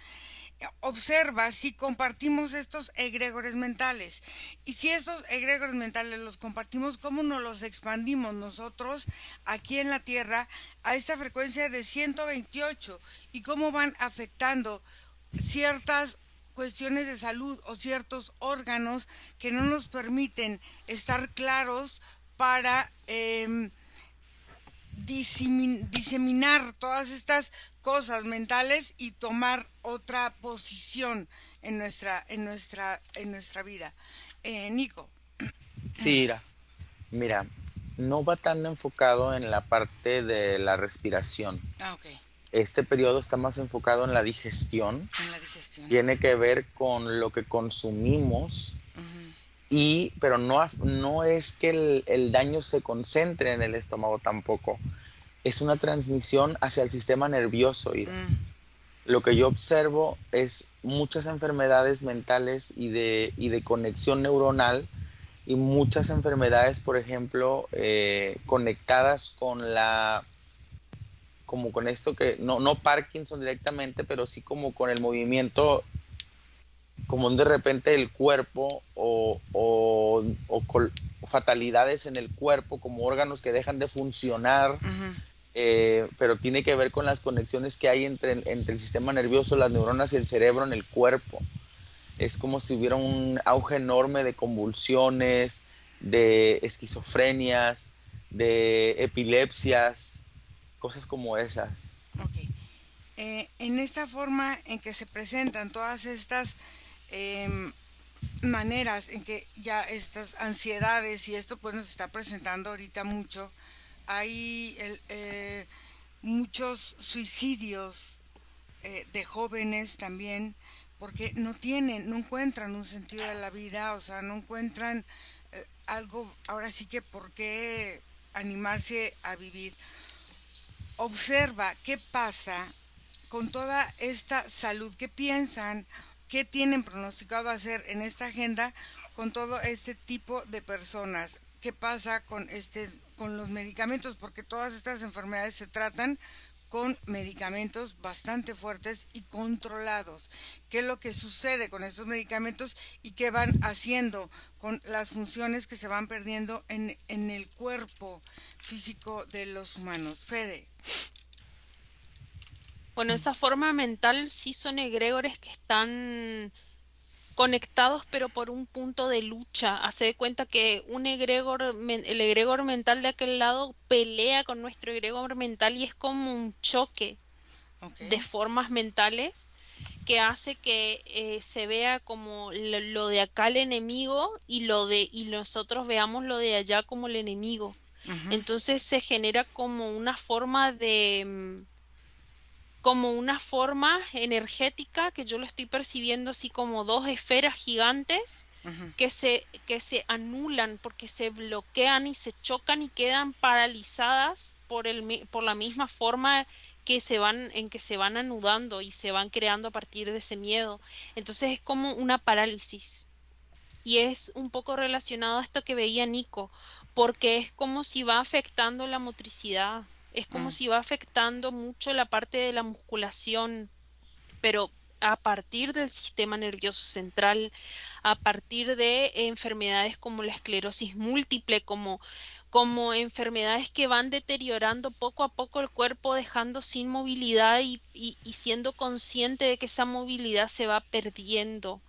observa si compartimos estos egregores mentales. Y si estos egregores mentales los compartimos, ¿cómo nos los expandimos nosotros aquí en la Tierra a esta frecuencia de 128? ¿Y cómo van afectando ciertas cuestiones de salud o ciertos órganos que no nos permiten estar claros para diseminar todas estas cosas mentales y tomar otra posición en nuestra vida? Nico. Sí, mira, no va tan enfocado en la parte de la respiración. Ah, ok. Este periodo está más enfocado en la digestión. En la digestión. Tiene que ver con lo que consumimos Ujú, pero no es que el daño se concentre en el estómago tampoco. Es una transmisión hacia el sistema nervioso. Ira. mm, Lo que yo observo es muchas enfermedades mentales y de conexión neuronal y muchas enfermedades, por ejemplo, conectadas con como con esto que, no Parkinson directamente, pero sí como con el movimiento, como de repente el cuerpo o fatalidades en el cuerpo, como órganos que dejan de funcionar, ujú, pero tiene que ver con las conexiones que hay entre el sistema nervioso, las neuronas y el cerebro en el cuerpo. Es como si hubiera un auge enorme de convulsiones, de esquizofrenias, de epilepsias, cosas como esas. ok. En esta forma en que se presentan todas estas em, maneras en que ya estas ansiedades y esto pues nos está presentando ahorita mucho, hay muchos suicidios de jóvenes también, porque no tienen, no encuentran un sentido de la vida, o sea, no encuentran algo, ahora sí que por qué animarse a vivir. Observa qué pasa con toda esta salud, qué piensan, qué tienen pronosticado hacer en esta agenda con todo este tipo de personas, qué pasa con con los medicamentos, porque todas estas enfermedades se tratan con medicamentos bastante fuertes y controlados. ¿Qué es lo que sucede con estos medicamentos y qué van haciendo con las funciones que se van perdiendo en el cuerpo físico de los humanos? Fede. Bueno, esa forma mental sí son egregores que están conectados, pero por un punto de lucha. Hace de cuenta que el egregor mental de aquel lado pelea con nuestro egregor mental y es como un choque Ok. de formas mentales que hace que se vea como lo de acá el enemigo y nosotros veamos lo de allá como el enemigo. Ujú, Entonces se genera como una forma energética que yo lo estoy percibiendo así como dos esferas gigantes ujú. que se anulan porque se bloquean y se chocan y quedan paralizadas por la misma forma en que se van anudando y se van creando a partir de ese miedo. Entonces es como una parálisis. Y es un poco relacionado a esto que veía Nico, porque es como si va afectando la motricidad, es como Mm. si va afectando mucho la parte de la musculación, pero a partir del sistema nervioso central, a partir de enfermedades como la esclerosis múltiple, como enfermedades que van deteriorando poco a poco el cuerpo, dejando sin movilidad y siendo consciente de que esa movilidad se va perdiendo.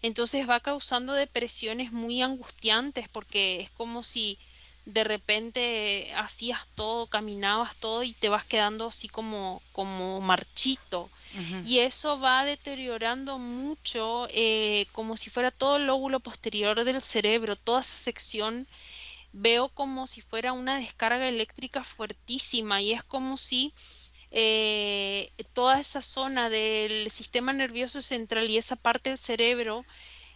Entonces va causando depresiones muy angustiantes porque es como si de repente hacías todo, caminabas todo y te vas quedando así como marchito. Ujú. Y eso va deteriorando mucho, como si fuera todo el lóbulo posterior del cerebro, toda esa sección veo como si fuera una descarga eléctrica fuertísima y es como si toda esa zona del sistema nervioso central y esa parte del cerebro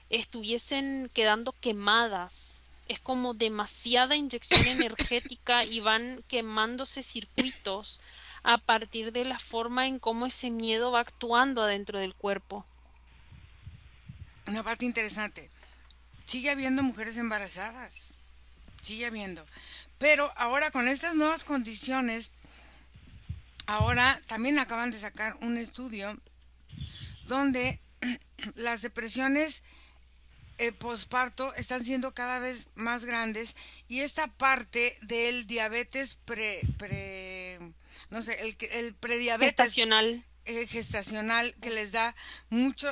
estuviesen quedando quemadas. Es como demasiada inyección energética y van quemándose circuitos a partir de la forma en cómo ese miedo va actuando adentro del cuerpo. Una parte interesante. Sigue habiendo mujeres embarazadas. Sigue habiendo. Pero ahora con estas nuevas condiciones, ahora también acaban de sacar un estudio donde las depresiones posparto están siendo cada vez más grandes y esta parte del diabetes no sé, el prediabetes Gestacional. gestacional que les da mucho,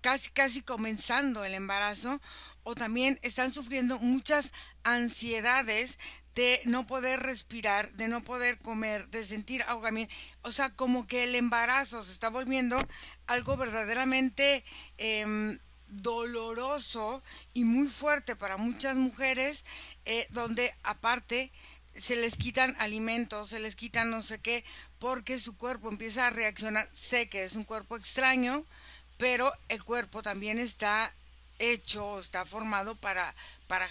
casi casi comenzando el embarazo, o también están sufriendo muchas ansiedades de no poder respirar, de no poder comer, de sentir ahogamiento, o sea, como que el embarazo se está volviendo algo verdaderamente doloroso y muy fuerte para muchas mujeres, donde aparte se les quitan alimentos, se les quitan no sé qué, porque su cuerpo empieza a reaccionar. Sé que es un cuerpo extraño, pero el cuerpo también está hecho, está formado para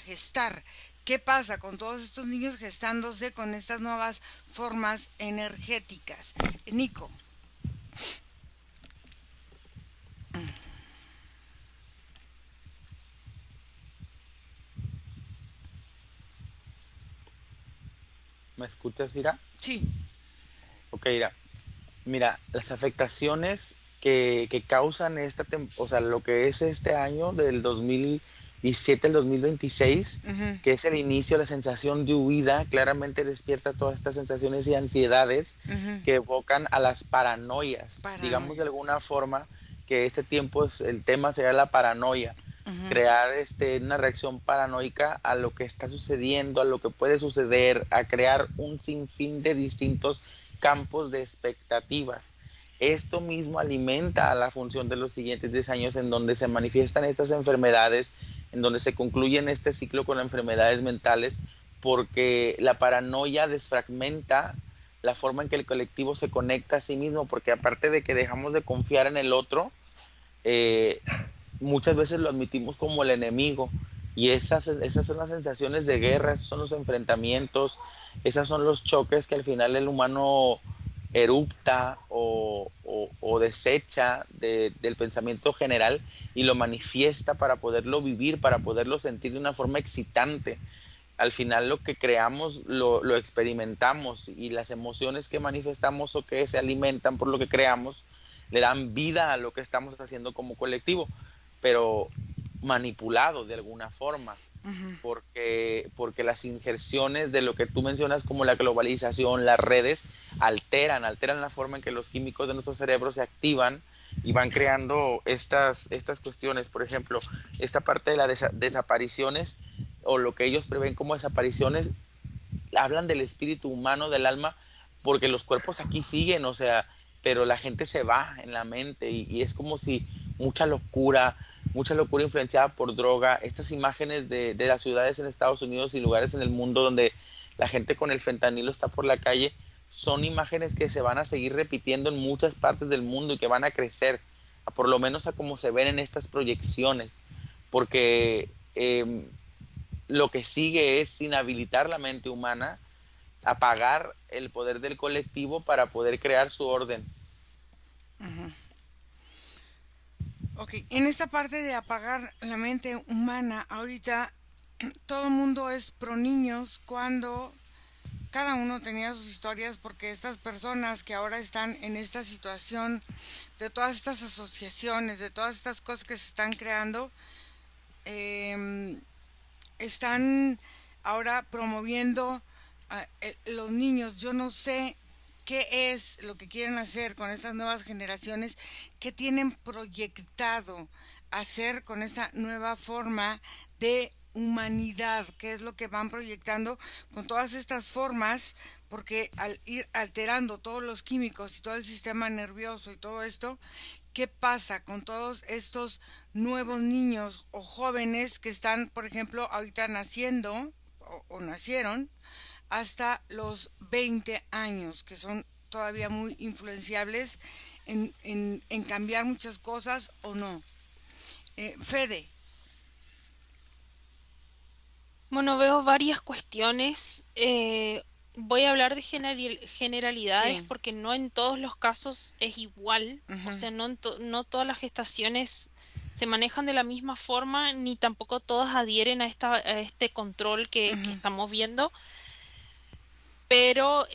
gestar. ¿Qué pasa con todos estos niños gestándose con estas nuevas formas energéticas? Nico. ¿Me escuchas, Ira? Sí. Ok, Ira. Mira, las afectaciones que causan o sea, lo que es este año del 2017 al 2026, Ujú. que es el inicio, la sensación de huida, claramente despierta todas estas sensaciones y ansiedades Ujú. que evocan a las paranoias. Digamos de Paranoia. alguna forma que este tiempo el tema sería la paranoia, Ujú. crear una reacción paranoica a lo que está sucediendo, a lo que puede suceder, a crear un sinfín de distintos campos de expectativas. Esto mismo alimenta a la función de los siguientes 10 años en donde se manifiestan estas enfermedades, en donde se concluyen este ciclo con enfermedades mentales, porque la paranoia desfragmenta la forma en que el colectivo se conecta a sí mismo, porque aparte de que dejamos de confiar en el otro, eh, muchas veces lo admitimos como el enemigo. Y esas son las sensaciones de guerra, esos son los enfrentamientos, esos son los choques que al final el humano erupta o desecha del pensamiento general y lo manifiesta para poderlo vivir, para poderlo sentir de una forma excitante. Al final lo que creamos lo experimentamos, y las emociones que manifestamos o que se alimentan por lo que creamos le dan vida a lo que estamos haciendo como colectivo, pero manipulado de alguna forma, Ujú. porque las injerciones de lo que tú mencionas como la globalización, las redes, alteran la forma en que los químicos de nuestro cerebro se activan y van creando estas cuestiones. Por ejemplo, esta parte de las desapariciones, o lo que ellos prevén como desapariciones, hablan del espíritu humano, del alma, porque los cuerpos aquí siguen, o sea, pero la gente se va en la mente, y es como si mucha locura influenciada por droga, estas imágenes de las ciudades en Estados Unidos y lugares en el mundo donde la gente con el fentanilo está por la calle, son imágenes que se van a seguir repitiendo en muchas partes del mundo y que van a crecer, por lo menos a como se ven en estas proyecciones, porque lo que sigue es inhabilitar la mente humana, apagar el poder del colectivo para poder crear su orden. Ok, en esta parte de apagar la mente humana, ahorita todo el mundo es pro niños cuando cada uno tenía sus historias, porque estas personas que ahora están en esta situación, de todas estas asociaciones, de todas estas cosas que se están creando, em, están ahora promoviendo a los niños. Yo no sé qué es lo que quieren hacer con estas nuevas generaciones, qué tienen proyectado hacer con esta nueva forma de humanidad, qué es lo que van proyectando con todas estas formas, porque al ir alterando todos los químicos y todo el sistema nervioso y todo esto, ¿qué pasa con todos estos nuevos niños o jóvenes que están, por ejemplo, ahorita naciendo o nacieron hasta los 20 años, que son todavía muy influenciables en cambiar muchas cosas o no? Fede, Bueno, veo varias cuestiones. Voy a hablar de generalidades sí, porque no en todos los casos es igual. O ujú, sea, no todas las gestaciones se manejan de la misma forma, ni tampoco todas adhieren a este control que ujú, estamos viendo. Pero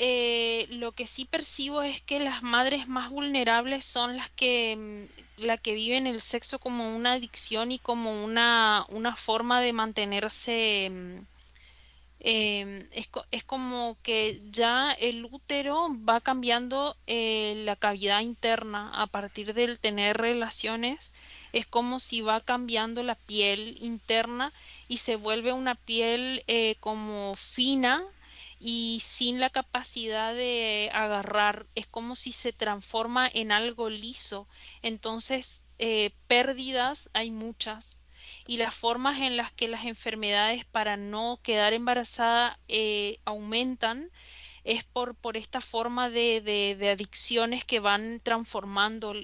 lo que sí percibo es que las madres más vulnerables son la que viven el sexo como una adicción y como una forma de mantenerse. Es como que ya el útero va cambiando la cavidad interna a partir del tener relaciones. Es como si va cambiando la piel interna y se vuelve una piel como fina y sin la capacidad de agarrar. Es como si se transforma en algo liso. Entonces, pérdidas hay muchas, y las formas en las que las enfermedades para no quedar embarazada aumentan es por esta forma de adicciones que van transformando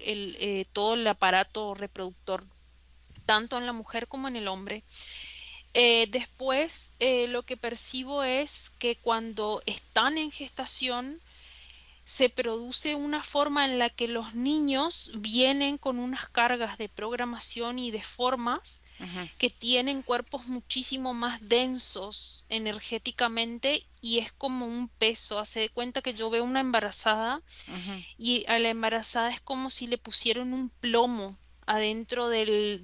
todo el aparato reproductor, tanto en la mujer como en el hombre. Después, lo que percibo es que cuando están en gestación, se produce una forma en la que los niños vienen con unas cargas de programación y de formas ujú, que tienen cuerpos muchísimo más densos energéticamente, y es como un peso. Hace de cuenta que yo veo una embarazada ujú, y a la embarazada es como si le pusieron un plomo adentro del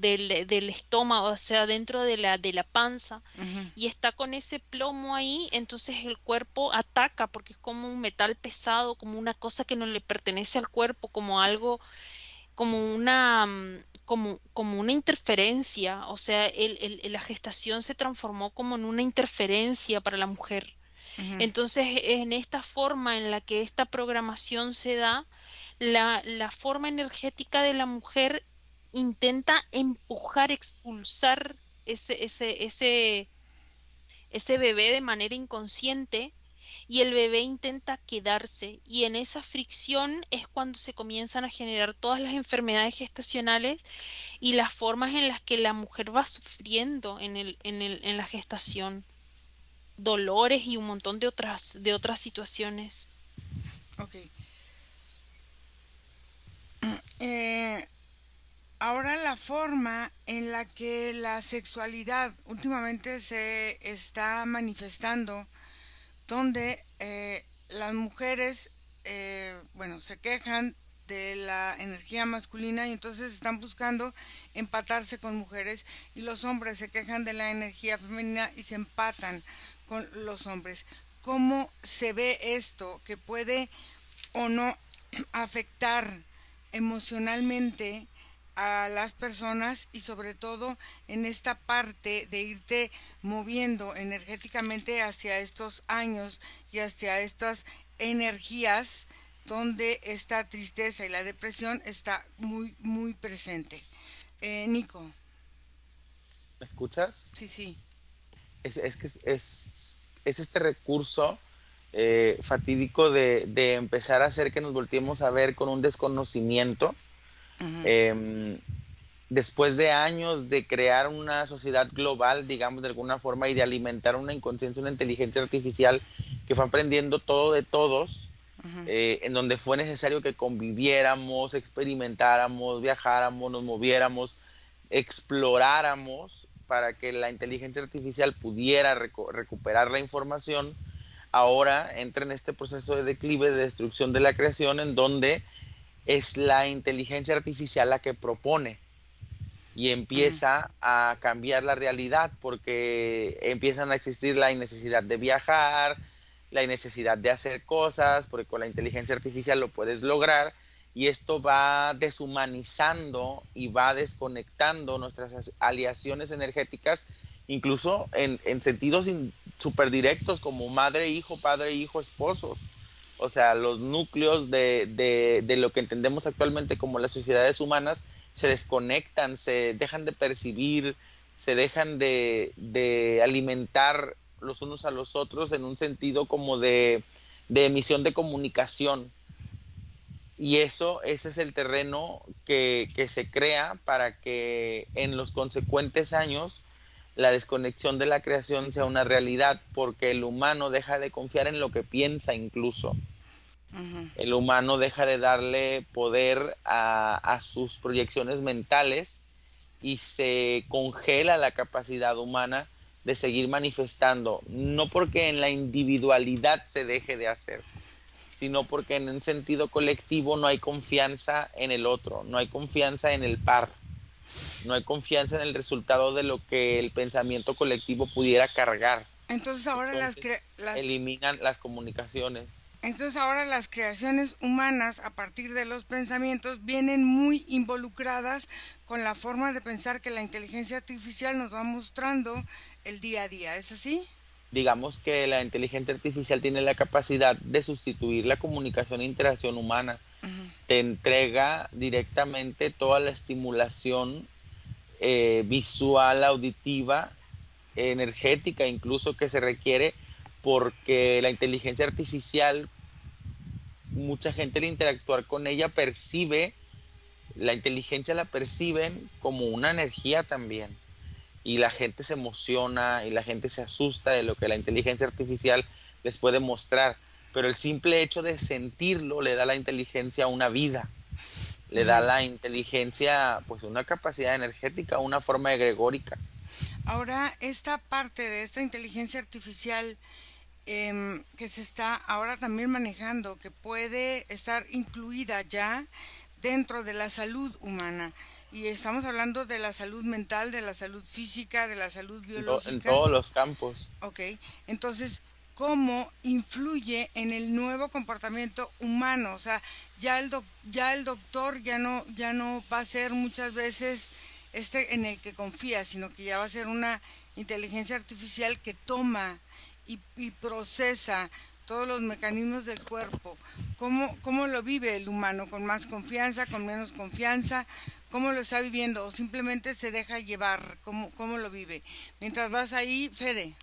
estómago, o sea, dentro de la panza, ujú, y está con ese plomo ahí. Entonces el cuerpo ataca porque es como un metal pesado, como una cosa que no le pertenece al cuerpo, como algo, como una interferencia. O sea, la gestación se transformó como en una interferencia para la mujer. ujú. Entonces, en esta forma en la que esta programación se da, la forma energética de la mujer intenta empujar, expulsar ese bebé de manera inconsciente, y el bebé intenta quedarse y en esa fricción es cuando se comienzan a generar todas las enfermedades gestacionales y las formas en las que la mujer va sufriendo en la gestación, dolores y un montón de otras situaciones. Ok. Eh, Ahora la forma en la que la sexualidad últimamente se está manifestando, donde las mujeres, bueno, se quejan de la energía masculina y entonces están buscando empatarse con mujeres y los hombres se quejan de la energía femenina y se empatan con los hombres. ¿Cómo se ve esto que puede o no afectar emocionalmente a las personas y sobre todo en esta parte de irte moviendo energéticamente hacia estos años y hacia estas energías donde esta tristeza y la depresión está muy muy presente? Nico. ¿Me escuchas? Sí, sí. Es que es este recurso fatídico de empezar a hacer que nos volteemos a ver con un desconocimiento. Ujú. em, Después de años de crear una sociedad global, digamos de alguna forma, y de alimentar una inconsciencia, una inteligencia artificial que fue aprendiendo todo de todos, Ujú. en donde fue necesario que conviviéramos, experimentáramos, viajáramos, nos moviéramos, exploráramos para que la inteligencia artificial pudiera recuperar la información. Ahora entra en este proceso de declive, de destrucción de la creación, en donde es la inteligencia artificial la que propone y Ujú. empieza a cambiar la realidad porque empiezan a existir la necesidad de viajar, la necesidad de hacer cosas, porque con la inteligencia artificial lo puedes lograr y esto va deshumanizando y va desconectando nuestras aleaciones energéticas, incluso en sentidos súper directos como madre, hijo, padre, hijo, esposos. O sea, los núcleos de lo que entendemos actualmente como las sociedades humanas se desconectan, se dejan de percibir, se dejan de alimentar los unos a los otros en un sentido como de emisión de comunicación. Y eso, ese es el terreno que se crea para que en los consecuentes años la desconexión de la creación sea una realidad, porque el humano deja de confiar en lo que piensa incluso. Ujú. El humano deja de darle poder a sus proyecciones mentales y se congela la capacidad humana de seguir manifestando, no porque en la individualidad se deje de hacer, sino porque en un sentido colectivo no hay confianza en el otro, no hay confianza en el par, no hay confianza en el resultado de lo que el pensamiento colectivo pudiera cargar. Entonces ahora Entonces eliminan las comunicaciones. entonces ahora las creaciones humanas a partir de los pensamientos vienen muy involucradas con la forma de pensar que la inteligencia artificial nos va mostrando el día a día. ¿Es así? Digamos que la inteligencia artificial tiene la capacidad de sustituir la comunicación e interacción humana. Ujú. Te entrega directamente toda la estimulación visual, auditiva, energética incluso que se requiere porque la inteligencia artificial, mucha gente al interactuar con ella percibe, la inteligencia la perciben como una energía también. Y la gente se emociona y la gente se asusta de lo que la inteligencia artificial les puede mostrar. Pero el simple hecho de sentirlo le da a la inteligencia una vida, le da a Ujú. la inteligencia pues una capacidad energética, una forma egregórica. Ahora, esta parte de esta inteligencia artificial que se está ahora también manejando, que puede estar incluida ya dentro de la salud humana. Y estamos hablando de la salud mental, de la salud física, de la salud En biológica. todos los campos. Ok, entonces, ¿cómo influye en el nuevo comportamiento humano? O sea, ya el doctor ya no va a ser muchas veces este en el que confía, sino que ya va a ser una inteligencia artificial que toma y procesa todos los mecanismos del cuerpo. ¿Cómo lo vive el humano? ¿Con más confianza, con menos confianza? ¿Cómo lo está viviendo? ¿O simplemente se deja llevar? ¿Cómo lo vive? Mientras vas ahí, Fede.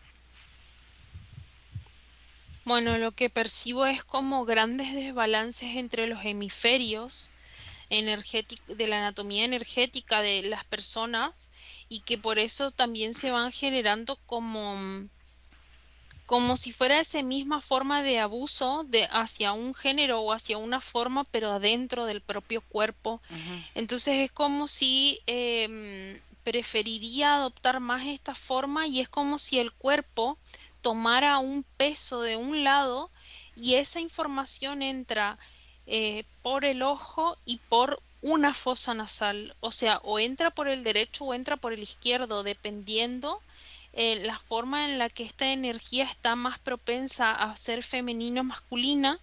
Bueno, lo que percibo es como grandes desbalances entre los hemisferios de la anatomía energética de las personas y que por eso también se van generando como si fuera esa misma forma de abuso hacia un género o hacia una forma, pero adentro del propio cuerpo. Ujú, Entonces es como si preferiría adoptar más esta forma y es como si el cuerpo tomara un peso de un lado y esa información entra por el ojo y por una fosa nasal. O sea, o entra por el derecho o entra por el izquierdo, dependiendo la forma en la que esta energía está más propensa a ser femenino o masculina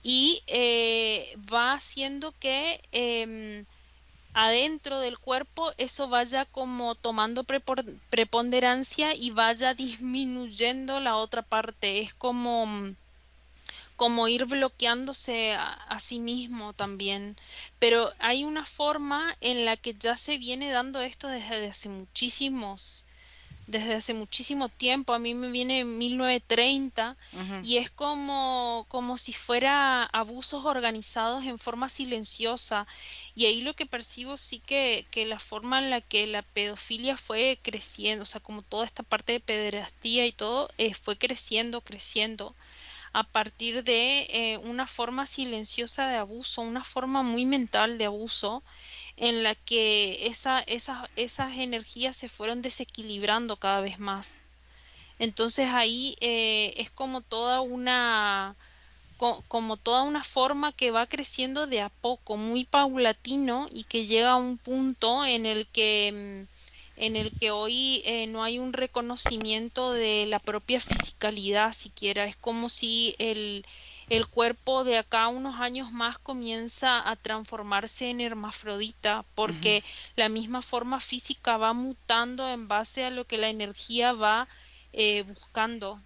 y va haciendo que adentro del cuerpo eso vaya como tomando preponderancia y vaya disminuyendo la otra parte. Es como ir bloqueándose a sí mismo también. Pero hay una forma en la que ya se viene dando esto desde hace muchísimo tiempo. A mí me viene en 1930 ujú. y es como si fuera abusos organizados en forma silenciosa. Y ahí lo que percibo sí que la forma en la que la pedofilia fue creciendo, o sea, como toda esta parte de pederastía y todo, fue creciendo, creciendo a partir de una forma silenciosa de abuso, una forma muy mental de abuso en la que esas energías se fueron desequilibrando cada vez más. Entonces ahí es como toda una forma que va creciendo de a poco, muy paulatino y que llega a un punto en el que hoy no hay un reconocimiento de la propia fisicalidad siquiera. Es como si el cuerpo de acá a unos años más comienza a transformarse en hermafrodita, porque la misma forma física va mutando en base a lo que la energía va buscando.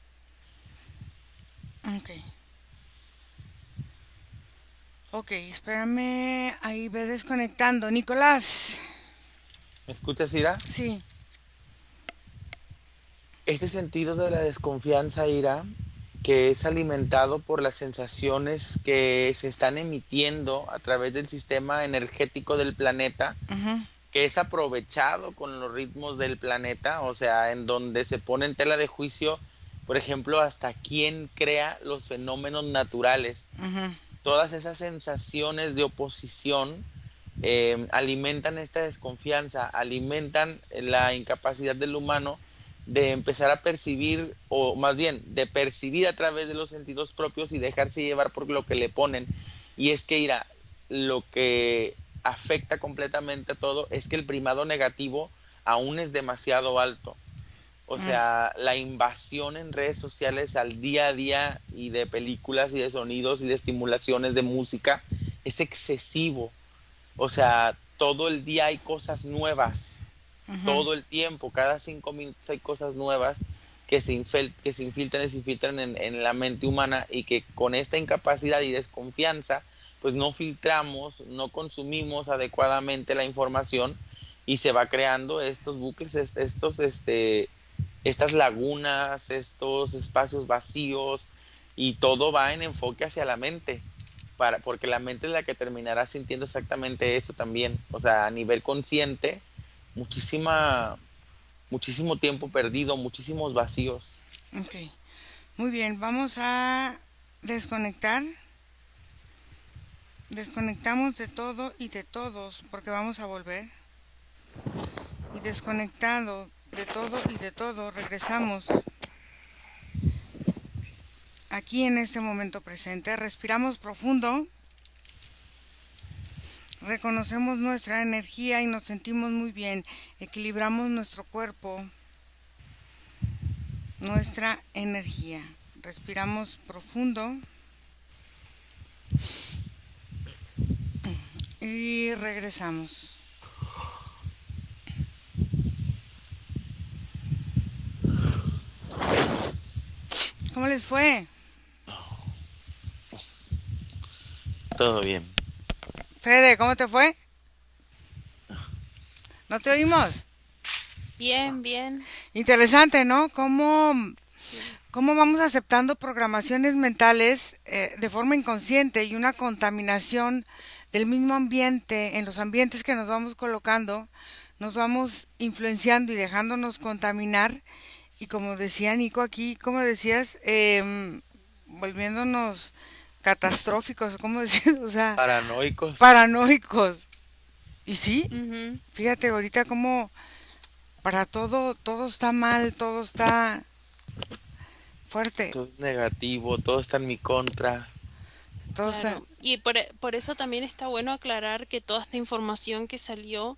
Ok, ok, espérame, ahí ve desconectando. Nicolás, ¿Me escuchas, Ira? sí, Este sentido de la desconfianza, Ira, que es alimentado por las sensaciones que se están emitiendo a través del sistema energético del planeta, ujú, que es aprovechado con los ritmos del planeta, o sea, en donde se pone en tela de juicio, por ejemplo, hasta quién crea los fenómenos naturales. ujú, Todas esas sensaciones de oposición alimentan esta desconfianza, alimentan la incapacidad del humano de empezar a percibir, o más bien, de percibir a través de los sentidos propios y dejarse llevar por lo que le ponen. Y es que, irá, lo que afecta completamente a todo es que el primado negativo aún es demasiado alto. O mm, sea, la invasión en redes sociales al día a día y de películas y de sonidos y de estimulaciones de música es excesivo. O sea, todo el día hay cosas nuevas, ujú. todo el tiempo, cada 5 minutos hay cosas nuevas que se infiltran en la mente humana y que con esta incapacidad y desconfianza, pues no filtramos, no consumimos adecuadamente la información y se va creando estos bucles, estas lagunas, estos espacios vacíos y todo va en enfoque hacia la mente, porque la mente es la que terminará sintiendo exactamente eso también, o sea, a nivel consciente, muchísima, muchísimo tiempo perdido, muchísimos vacíos. Ok, muy bien, vamos a desconectar. Desconectamos de todo y de todos porque vamos a volver. Y desconectado de todo y de todo, regresamos aquí en este momento presente. Respiramos profundo, reconocemos nuestra energía y nos sentimos muy bien. Equilibramos nuestro cuerpo, nuestra energía. Respiramos profundo y regresamos. ¿Cómo les fue? Todo bien. Fede, ¿cómo te fue? ¿No te oímos? Bien, bien. Interesante, ¿no? Cómo Sí. cómo vamos aceptando programaciones mentales de forma inconsciente y una contaminación del mismo ambiente, en los ambientes que nos vamos colocando, nos vamos influenciando y dejándonos contaminar. Y como decía Nico aquí, como decías, volviéndonos catastróficos, como decías, o sea, Paranoicos. paranoicos. Y sí, Ujú. fíjate ahorita como para todo, todo está mal, todo está fuerte, Todo es negativo, todo está en mi contra. todo está... Claro. Y por eso también está bueno aclarar que toda esta información que salió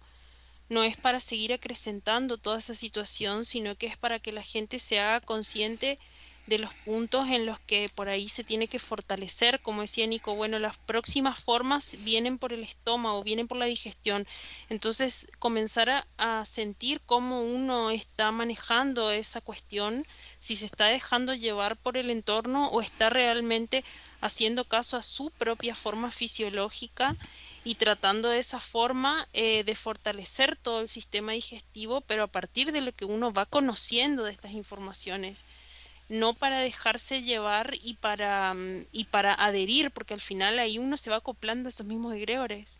no es para seguir acrecentando toda esa situación, sino que es para que la gente se haga consciente de los puntos en los que por ahí se tiene que fortalecer, como decía Nico, bueno, las próximas formas vienen por el estómago, vienen por la digestión. Entonces, comenzar a sentir cómo uno está manejando esa cuestión, si se está dejando llevar por el entorno o está realmente haciendo caso a su propia forma fisiológica y tratando de esa forma de fortalecer todo el sistema digestivo, pero a partir de lo que uno va conociendo de estas informaciones, no para dejarse llevar y para adherir, porque al final ahí uno se va acoplando a esos mismos egregores.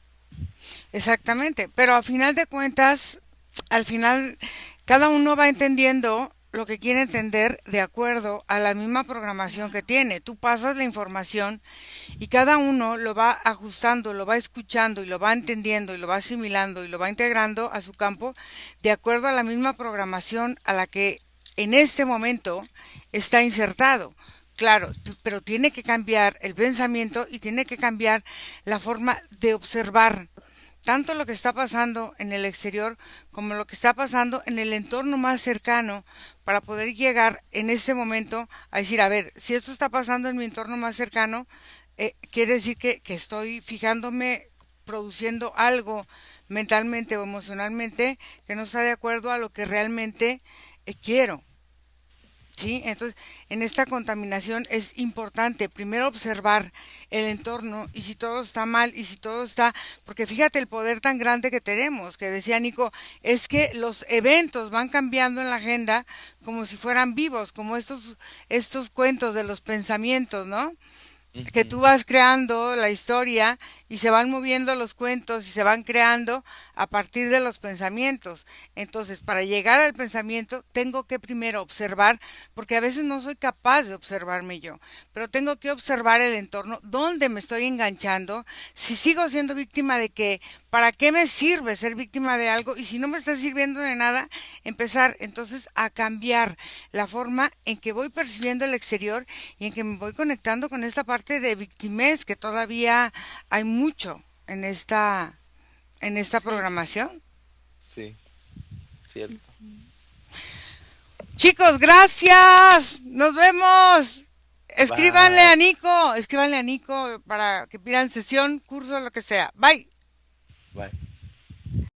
Exactamente, pero a final de cuentas, al final cada uno va entendiendo lo que quiere entender de acuerdo a la misma programación que tiene. Tú pasas la información y cada uno lo va ajustando, lo va escuchando y lo va entendiendo y lo va asimilando y lo va integrando a su campo de acuerdo a la misma programación a la que en este momento está insertado. Claro, pero tiene que cambiar el pensamiento y tiene que cambiar la forma de observar tanto lo que está pasando en el exterior como lo que está pasando en el entorno más cercano para poder llegar en este momento a decir, a ver, si esto está pasando en mi entorno más cercano, quiere decir que estoy fijándome, produciendo algo mentalmente o emocionalmente que no está de acuerdo a lo que realmente quiero. ¿Sí? Entonces, en esta contaminación es importante primero observar el entorno y si todo está mal y si todo está, porque fíjate el poder tan grande que tenemos, que decía Nico, es que los eventos van cambiando en la agenda como si fueran vivos, como estos cuentos de los pensamientos, ¿no? Que Ujú. tú vas creando la historia y se van moviendo los cuentos y se van creando a partir de los pensamientos. Entonces, para llegar al pensamiento, tengo que primero observar, porque a veces no soy capaz de observarme yo, pero tengo que observar el entorno, dónde me estoy enganchando, si sigo siendo víctima de qué, para qué me sirve ser víctima de algo y si no me está sirviendo de nada, empezar entonces a cambiar la forma en que voy percibiendo el exterior y en que me voy conectando con esta parte de victimez que todavía hay mucho en esta Sí. programación. Sí, cierto. Chicos, gracias. Nos vemos. Bye. Escríbanle a Nico para que pidan sesión, curso, lo que sea. Bye. Bye.